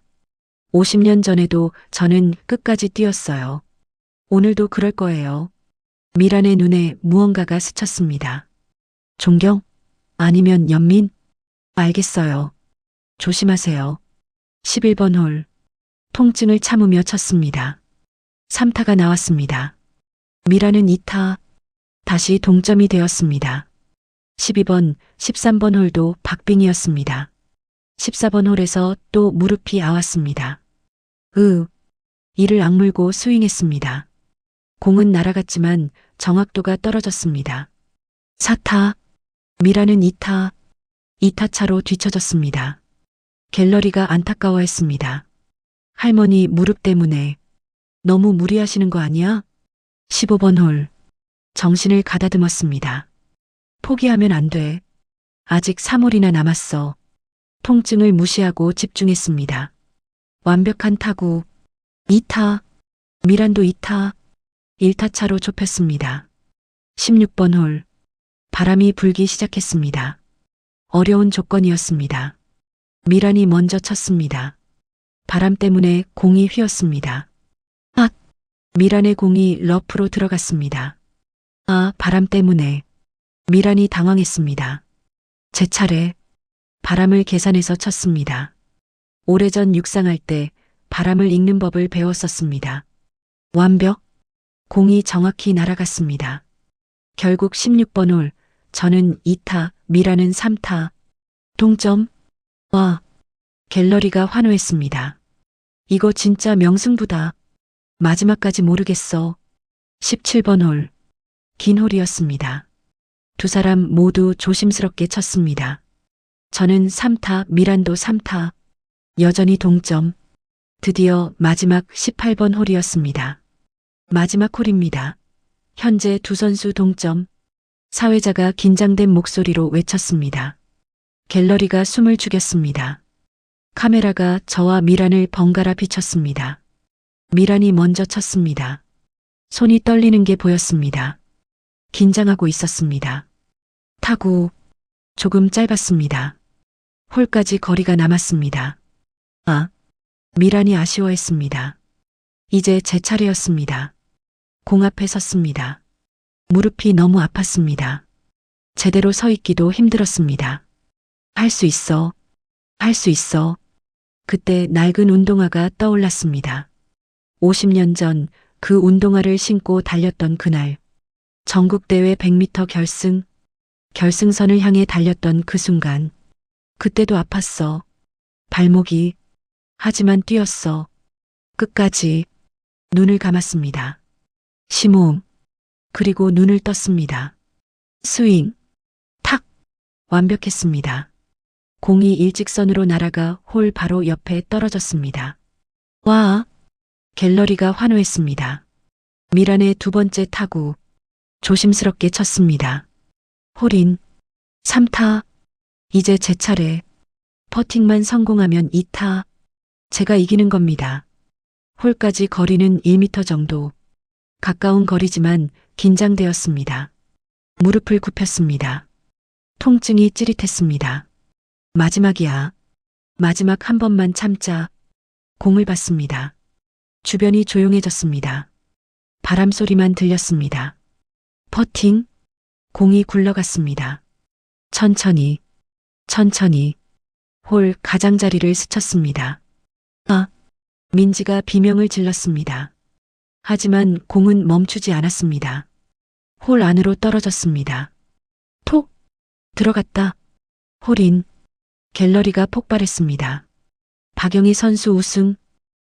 50년 전에도 저는 끝까지 뛰었어요. 오늘도 그럴 거예요. 미란의 눈에 무언가가 스쳤습니다. 존경? 아니면 연민? 알겠어요. 조심하세요. 11번 홀. 통증을 참으며 쳤습니다. 3타가 나왔습니다. 미란은 2타. 다시 동점이 되었습니다. 12번, 13번 홀도 박빙이었습니다. 14번 홀에서 또 무릎이 아왔습니다. 이를 악물고 스윙했습니다. 공은 날아갔지만 정확도가 떨어졌습니다. 4타. 미란은 2타. 2타 차로 뒤처졌습니다. 갤러리가 안타까워했습니다. 할머니 무릎 때문에 너무 무리하시는 거 아니야? 15번 홀. 정신을 가다듬었습니다. 포기하면 안 돼. 아직 3홀이나 남았어. 통증을 무시하고 집중했습니다. 완벽한 타구. 2타. 미란도 2타. 1타 차로 좁혔습니다. 16번 홀. 바람이 불기 시작했습니다. 어려운 조건이었습니다. 미란이 먼저 쳤습니다. 바람 때문에 공이 휘었습니다. 미란의 공이 러프로 들어갔습니다. 바람 때문에. 미란이 당황했습니다. 제 차례. 바람을 계산해서 쳤습니다. 오래전 육상할 때 바람을 읽는 법을 배웠었습니다. 완벽. 공이 정확히 날아갔습니다. 결국 16번 홀. 저는 2타, 미란은 3타. 동점. 갤러리가 환호했습니다. 이거 진짜 명승부다. 마지막까지 모르겠어. 17번 홀. 긴 홀이었습니다. 두 사람 모두 조심스럽게 쳤습니다. 저는 3타, 미란도 3타. 여전히 동점. 드디어 마지막 18번 홀이었습니다. 마지막 홀입니다. 현재 두 선수 동점. 사회자가 긴장된 목소리로 외쳤습니다. 갤러리가 숨을 죽였습니다. 카메라가 저와 미란을 번갈아 비췄습니다. 미란이 먼저 쳤습니다. 손이 떨리는 게 보였습니다. 긴장하고 있었습니다. 타구. 조금 짧았습니다. 홀까지 거리가 남았습니다. 미란이 아쉬워했습니다. 이제 제 차례였습니다. 공 앞에 섰습니다. 무릎이 너무 아팠습니다. 제대로 서 있기도 힘들었습니다. 할 수 있어. 할 수 있어. 그때 낡은 운동화가 떠올랐습니다. 50년 전 그 운동화를 신고 달렸던 그날. 전국대회 100m 결승선을 향해 달렸던 그 순간. 그때도 아팠어. 발목이. 하지만 뛰었어. 끝까지. 눈을 감았습니다. 심호흡. 그리고 눈을 떴습니다. 스윙. 탁. 완벽했습니다. 공이 일직선으로 날아가 홀 바로 옆에 떨어졌습니다. 와. 갤러리가 환호했습니다. 미란의 두 번째 타구. 조심스럽게 쳤습니다. 홀인. 3타. 이제 제 차례. 퍼팅만 성공하면 2타. 제가 이기는 겁니다. 홀까지 거리는 1m 정도. 가까운 거리지만 긴장되었습니다. 무릎을 굽혔습니다. 통증이 찌릿했습니다. 마지막이야. 마지막 한 번만 참자. 공을 봤습니다. 주변이 조용해졌습니다. 바람 소리만 들렸습니다. 퍼팅. 공이 굴러갔습니다. 천천히. 홀 가장자리를 스쳤습니다. 민지가 비명을 질렀습니다. 하지만 공은 멈추지 않았습니다. 홀 안으로 떨어졌습니다. 톡! 들어갔다. 홀인. 갤러리가 폭발했습니다. 박영희 선수 우승,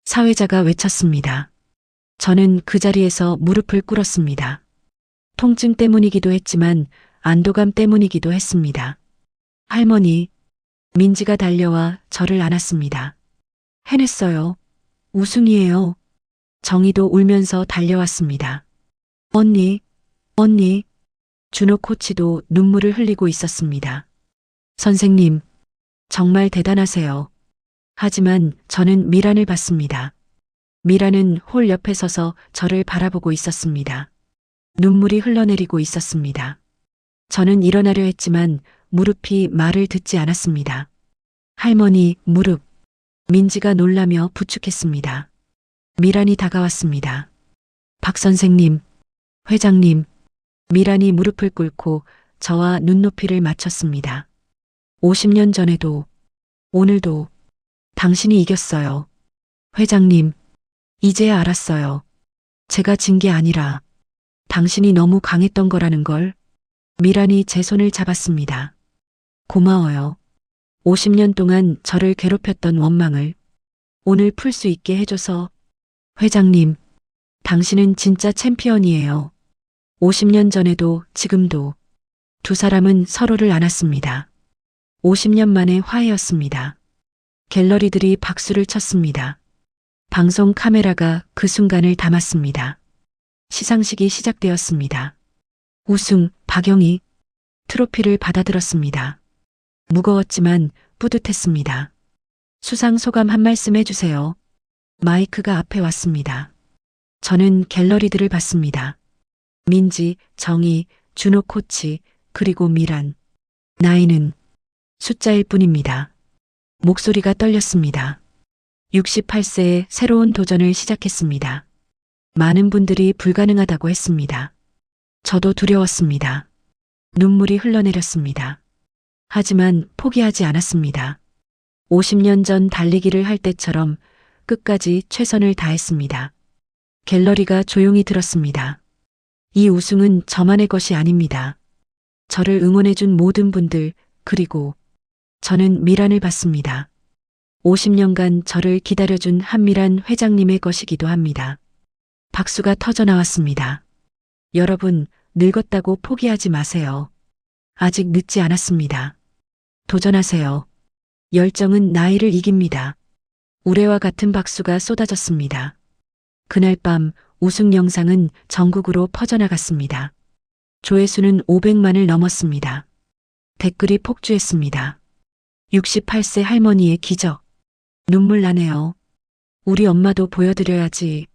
사회자가 외쳤습니다. 저는 그 자리에서 무릎을 꿇었습니다. 통증 때문이기도 했지만 안도감 때문이기도 했습니다. 할머니, 민지가 달려와 저를 안았습니다. 해냈어요. 우승이에요. 정희도 울면서 달려왔습니다. 언니, 언니. 준호 코치도 눈물을 흘리고 있었습니다. 선생님, 정말 대단하세요. 하지만 저는 미란을 봤습니다. 미란은 홀 옆에 서서 저를 바라보고 있었습니다. 눈물이 흘러내리고 있었습니다. 저는 일어나려 했지만 무릎이 말을 듣지 않았습니다. 할머니, 무릎. 민지가 놀라며 부축했습니다. 미란이 다가왔습니다. 박 선생님, 회장님. 미란이 무릎을 꿇고 저와 눈높이를 맞췄습니다. 50년 전에도, 오늘도 당신이 이겼어요. 회장님, 이제야 알았어요. 제가 진 게 아니라 당신이 너무 강했던 거라는 걸. 미란이 제 손을 잡았습니다. 고마워요. 50년 동안 저를 괴롭혔던 원망을 오늘 풀 수 있게 해줘서. 회장님, 당신은 진짜 챔피언이에요. 50년 전에도 지금도 두 사람은 서로를 안았습니다. 50년 만에 화해였습니다. 갤러리들이 박수를 쳤습니다. 방송 카메라가 그 순간을 담았습니다. 시상식이 시작되었습니다. 우승, 박영희. 트로피를 받아들었습니다. 무거웠지만 뿌듯했습니다. 수상 소감 한 말씀 해주세요. 마이크가 앞에 왔습니다. 저는 갤러리들을 봤습니다. 민지, 정희, 준호 코치, 그리고 미란. 나이는 숫자일 뿐입니다. 목소리가 떨렸습니다. 68세의 새로운 도전을 시작했습니다. 많은 분들이 불가능하다고 했습니다. 저도 두려웠습니다. 눈물이 흘러내렸습니다. 하지만 포기하지 않았습니다. 50년 전 달리기를 할 때처럼 끝까지 최선을 다했습니다. 갤러리가 조용히 들었습니다. 이 우승은 저만의 것이 아닙니다. 저를 응원해준 모든 분들, 그리고 저는 미란을 받습니다. 50년간 저를 기다려준 한미란 회장님의 것이기도 합니다. 박수가 터져나왔습니다. 여러분, 늙었다고 포기하지 마세요. 아직 늦지 않았습니다. 도전하세요. 열정은 나이를 이깁니다. 우레와 같은 박수가 쏟아졌습니다. 그날 밤 우승 영상은 전국으로 퍼져나갔습니다. 조회수는 500만을 넘었습니다. 댓글이 폭주했습니다. 68세 할머니의 기적. 눈물 나네요. 우리 엄마도 보여드려야지.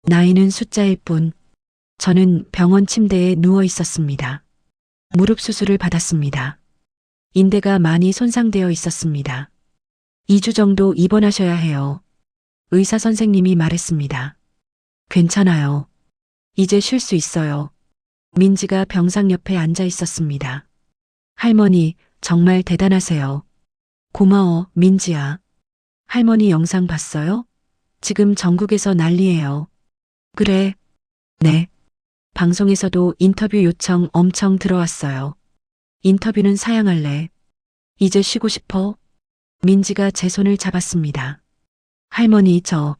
나이는 숫자일 뿐. 저는 병원 침대에 누워 있었습니다. 무릎 수술을 받았습니다. 인대가 많이 손상되어 있었습니다. 2주 정도 입원하셔야 해요. 의사 선생님이 말했습니다. 괜찮아요. 이제 쉴 수 있어요. 민지가 병상 옆에 앉아 있었습니다. 할머니, 정말 대단하세요. 고마워, 민지야. 할머니 영상 봤어요? 지금 전국에서 난리예요. 그래. 네. 방송에서도 인터뷰 요청 엄청 들어왔어요. 인터뷰는 사양할래. 이제 쉬고 싶어? 민지가 제 손을 잡았습니다. 할머니, 저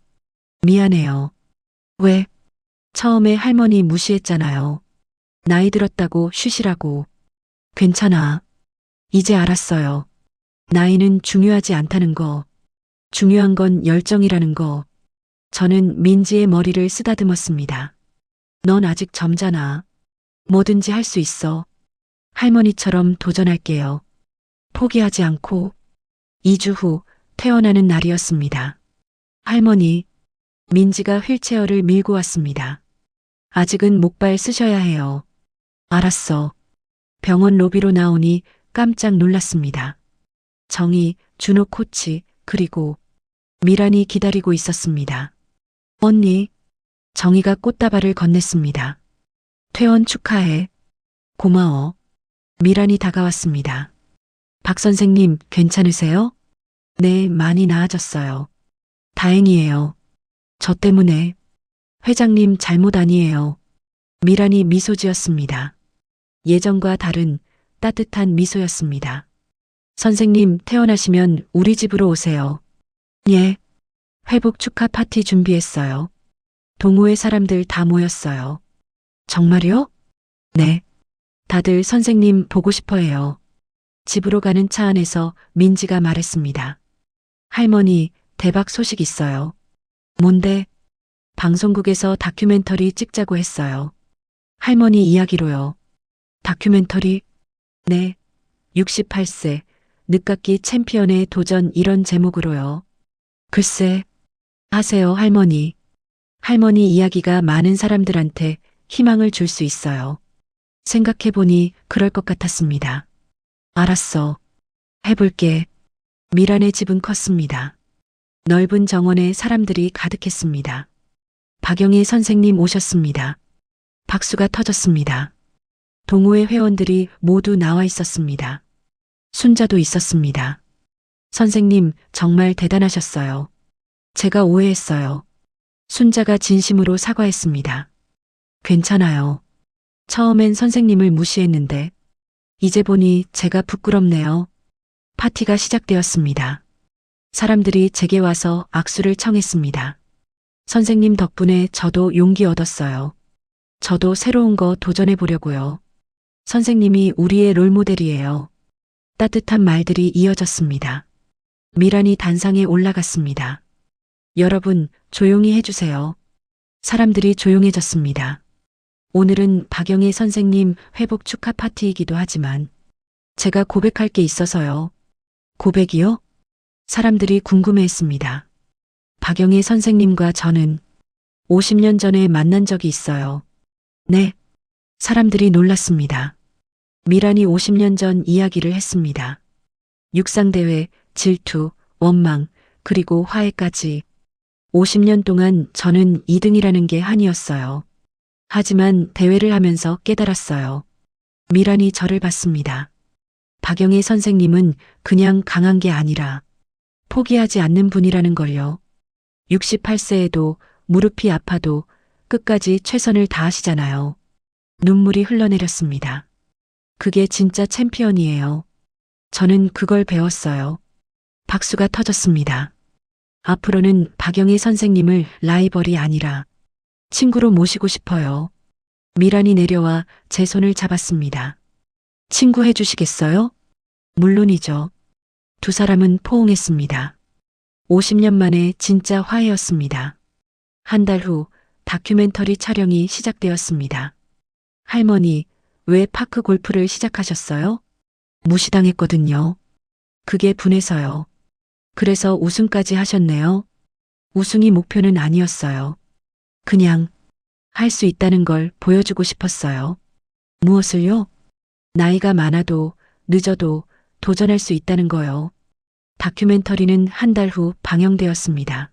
미안해요. 왜? 처음에 할머니 무시했잖아요. 나이 들었다고 쉬시라고. 괜찮아. 이제 알았어요. 나이는 중요하지 않다는 거. 중요한 건 열정이라는 거. 저는 민지의 머리를 쓰다듬었습니다. 넌 아직 젊잖아. 뭐든지 할 수 있어. 할머니처럼 도전할게요. 포기하지 않고. 2주 후 퇴원하는 날이었습니다. 할머니, 민지가 휠체어를 밀고 왔습니다. 아직은 목발 쓰셔야 해요. 알았어. 병원 로비로 나오니 깜짝 놀랐습니다. 정희, 준호 코치, 그리고 미란이 기다리고 있었습니다. 언니, 정희가 꽃다발을 건넸습니다. 퇴원 축하해. 고마워. 미란이 다가왔습니다. 박 선생님, 괜찮으세요? 네, 많이 나아졌어요. 다행이에요. 저 때문에. 회장님 잘못 아니에요. 미란이 미소 지었습니다. 예전과 다른 따뜻한 미소였습니다. 선생님, 퇴원하시면 우리 집으로 오세요. 예. 회복 축하 파티 준비했어요. 동호회 사람들 다 모였어요. 정말요? 네. 다들 선생님 보고 싶어 해요. 집으로 가는 차 안에서 민지가 말했습니다. 할머니, 대박 소식 있어요. 뭔데? 방송국에서 다큐멘터리 찍자고 했어요. 할머니 이야기로요. 다큐멘터리? 네. 68세, 늦깎이 챔피언의 도전 이런 제목으로요. 글쎄, 하세요, 할머니. 할머니 이야기가 많은 사람들한테 희망을 줄 수 있어요. 생각해보니 그럴 것 같았습니다. 알았어. 해볼게. 미란의 집은 컸습니다. 넓은 정원에 사람들이 가득했습니다. 박영희 선생님 오셨습니다. 박수가 터졌습니다. 동호회 회원들이 모두 나와 있었습니다. 순자도 있었습니다. 선생님, 정말 대단하셨어요. 제가 오해했어요. 순자가 진심으로 사과했습니다. 괜찮아요. 처음엔 선생님을 무시했는데, 이제 보니 제가 부끄럽네요. 파티가 시작되었습니다. 사람들이 제게 와서 악수를 청했습니다. 선생님 덕분에 저도 용기 얻었어요. 저도 새로운 거 도전해 보려고요. 선생님이 우리의 롤모델이에요. 따뜻한 말들이 이어졌습니다. 미란이 단상에 올라갔습니다. 여러분, 조용히 해주세요. 사람들이 조용해졌습니다. 오늘은 박영희 선생님 회복 축하 파티이기도 하지만 제가 고백할 게 있어서요. 고백이요? 사람들이 궁금해했습니다. 박영희 선생님과 저는 50년 전에 만난 적이 있어요. 네. 사람들이 놀랐습니다. 미란이 50년 전 이야기를 했습니다. 육상대회, 질투, 원망, 그리고 화해까지. 50년 동안 저는 2등이라는 게 한이었어요. 하지만 대회를 하면서 깨달았어요. 미란이 저를 봤습니다. 박영희 선생님은 그냥 강한 게 아니라 포기하지 않는 분이라는 걸요. 68세에도 무릎이 아파도 끝까지 최선을 다하시잖아요. 눈물이 흘러내렸습니다. 그게 진짜 챔피언이에요. 저는 그걸 배웠어요. 박수가 터졌습니다. 앞으로는 박영희 선생님을 라이벌이 아니라 친구로 모시고 싶어요. 미란이 내려와 제 손을 잡았습니다. 친구 해주시겠어요? 물론이죠. 두 사람은 포옹했습니다. 50년 만에 진짜 화해였습니다. 한 달 후 다큐멘터리 촬영이 시작되었습니다. 할머니, 왜 파크 골프를 시작하셨어요? 무시당했거든요. 그게 분해서요. 그래서 우승까지 하셨네요. 우승이 목표는 아니었어요. 그냥 할 수 있다는 걸 보여주고 싶었어요. 무엇을요? 나이가 많아도 늦어도 도전할 수 있다는 거요. 다큐멘터리는 한 달 후 방영되었습니다.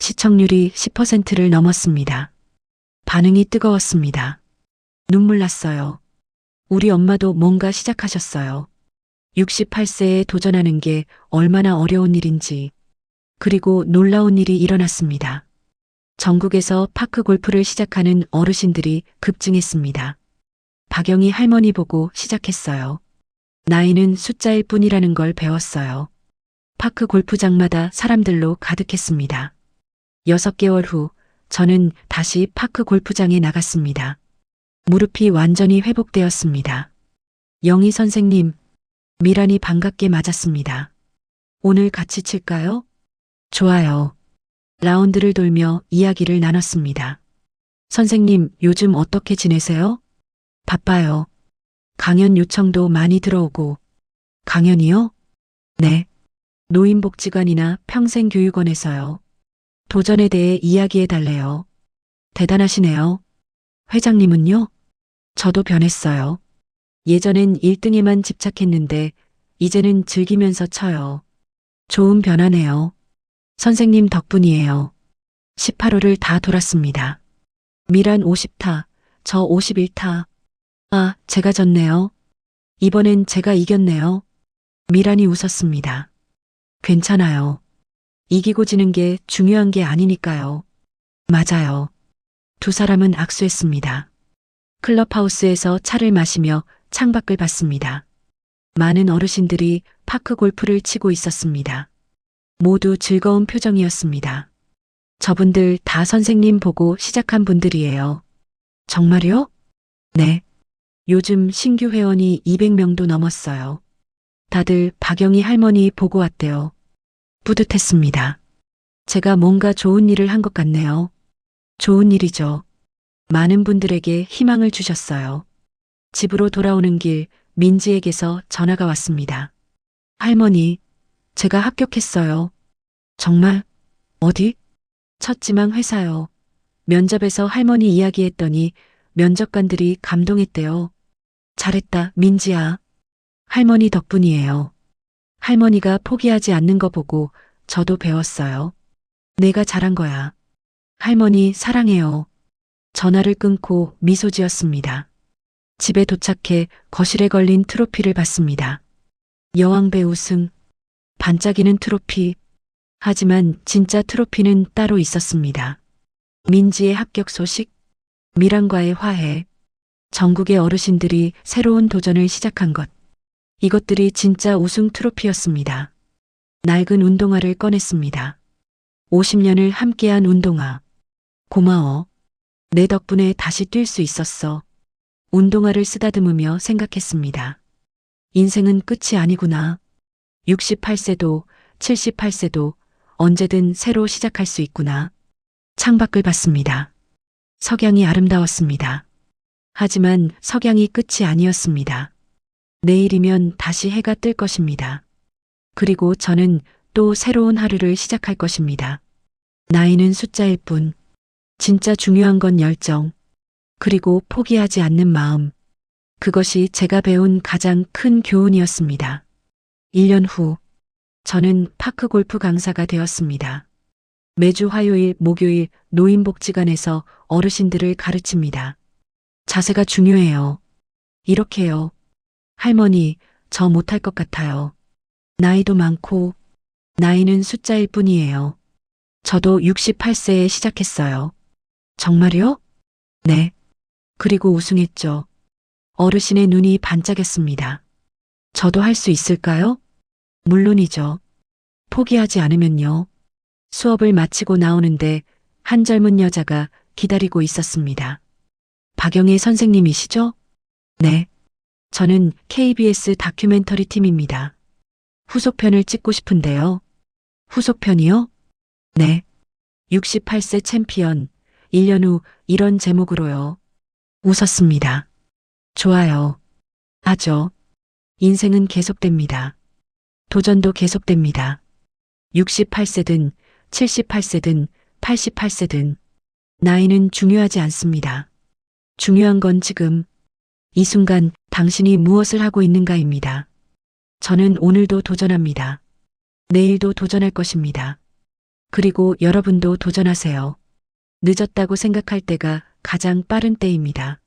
시청률이 10%를 넘었습니다. 반응이 뜨거웠습니다. 눈물 났어요. 우리 엄마도 뭔가 시작하셨어요. 68세에 도전하는 게 얼마나 어려운 일인지. 그리고 놀라운 일이 일어났습니다. 전국에서 파크 골프를 시작하는 어르신들이 급증했습니다. 박영희 할머니 보고 시작했어요. 나이는 숫자일 뿐이라는 걸 배웠어요. 파크 골프장마다 사람들로 가득했습니다. 6개월 후 저는 다시 파크 골프장에 나갔습니다. 무릎이 완전히 회복되었습니다. 영희 선생님, 미란이 반갑게 맞았습니다. 오늘 같이 칠까요? 좋아요. 라운드를 돌며 이야기를 나눴습니다. 선생님, 요즘 어떻게 지내세요? 바빠요. 강연 요청도 많이 들어오고. 강연이요? 네. 노인복지관이나 평생교육원에서요. 도전에 대해 이야기해 달래요. 대단하시네요. 회장님은요? 저도 변했어요. 예전엔 1등에만 집착했는데 이제는 즐기면서 쳐요. 좋은 변화네요. 선생님 덕분이에요. 18호를 다 돌았습니다. 미란 50타, 저 51타. 아, 제가 졌네요. 이번엔 제가 이겼네요. 미란이 웃었습니다. 괜찮아요. 이기고 지는 게 중요한 게 아니니까요. 맞아요. 두 사람은 악수했습니다. 클럽하우스에서 차를 마시며 창밖을 봤습니다. 많은 어르신들이 파크 골프를 치고 있었습니다. 모두 즐거운 표정이었습니다. 저분들 다 선생님 보고 시작한 분들이에요. 정말요? 네. 요즘 신규 회원이 200명도 넘었어요. 다들 박영희 할머니 보고 왔대요. 뿌듯했습니다. 제가 뭔가 좋은 일을 한 것 같네요. 좋은 일이죠. 많은 분들에게 희망을 주셨어요. 집으로 돌아오는 길 민지에게서 전화가 왔습니다. 할머니, 제가 합격했어요. 정말? 어디? 첫 지망 회사요. 면접에서 할머니 이야기했더니 면접관들이 감동했대요. 잘했다, 민지야. 할머니 덕분이에요. 할머니가 포기하지 않는 거 보고 저도 배웠어요. 내가 잘한 거야. 할머니 사랑해요. 전화를 끊고 미소 지었습니다. 집에 도착해 거실에 걸린 트로피를 봤습니다. 여왕배 우승, 반짝이는 트로피. 하지만 진짜 트로피는 따로 있었습니다. 민지의 합격 소식, 미란과의 화해, 전국의 어르신들이 새로운 도전을 시작한 것. 이것들이 진짜 우승 트로피였습니다. 낡은 운동화를 꺼냈습니다. 50년을 함께한 운동화. 고마워. 내 덕분에 다시 뛸 수 있었어. 운동화를 쓰다듬으며 생각했습니다. 인생은 끝이 아니구나. 68세도 78세도 언제든 새로 시작할 수 있구나. 창밖을 봤습니다. 석양이 아름다웠습니다. 하지만 석양이 끝이 아니었습니다. 내일이면 다시 해가 뜰 것입니다. 그리고 저는 또 새로운 하루를 시작할 것입니다. 나이는 숫자일 뿐. 진짜 중요한 건 열정. 그리고 포기하지 않는 마음. 그것이 제가 배운 가장 큰 교훈이었습니다. 1년 후, 저는 파크 골프 강사가 되었습니다. 매주 화요일, 목요일 노인복지관에서 어르신들을 가르칩니다. 자세가 중요해요. 이렇게요. 할머니, 저 못할 것 같아요. 나이도 많고, 나이는 숫자일 뿐이에요. 저도 68세에 시작했어요. 정말요? 네. 그리고 우승했죠. 어르신의 눈이 반짝였습니다. 저도 할 수 있을까요? 물론이죠. 포기하지 않으면요. 수업을 마치고 나오는데 한 젊은 여자가 기다리고 있었습니다. 박영애 선생님이시죠? 네. 저는 KBS 다큐멘터리 팀입니다. 후속편을 찍고 싶은데요. 후속편이요? 네. 68세 챔피언, 1년 후 이런 제목으로요. 웃었습니다. 좋아요. 하죠. 인생은 계속됩니다. 도전도 계속됩니다. 68세든 78세든 88세든 나이는 중요하지 않습니다. 중요한 건 지금, 이 순간 당신이 무엇을 하고 있는가입니다. 저는 오늘도 도전합니다. 내일도 도전할 것입니다. 그리고 여러분도 도전하세요. 늦었다고 생각할 때가 가장 빠른 때입니다.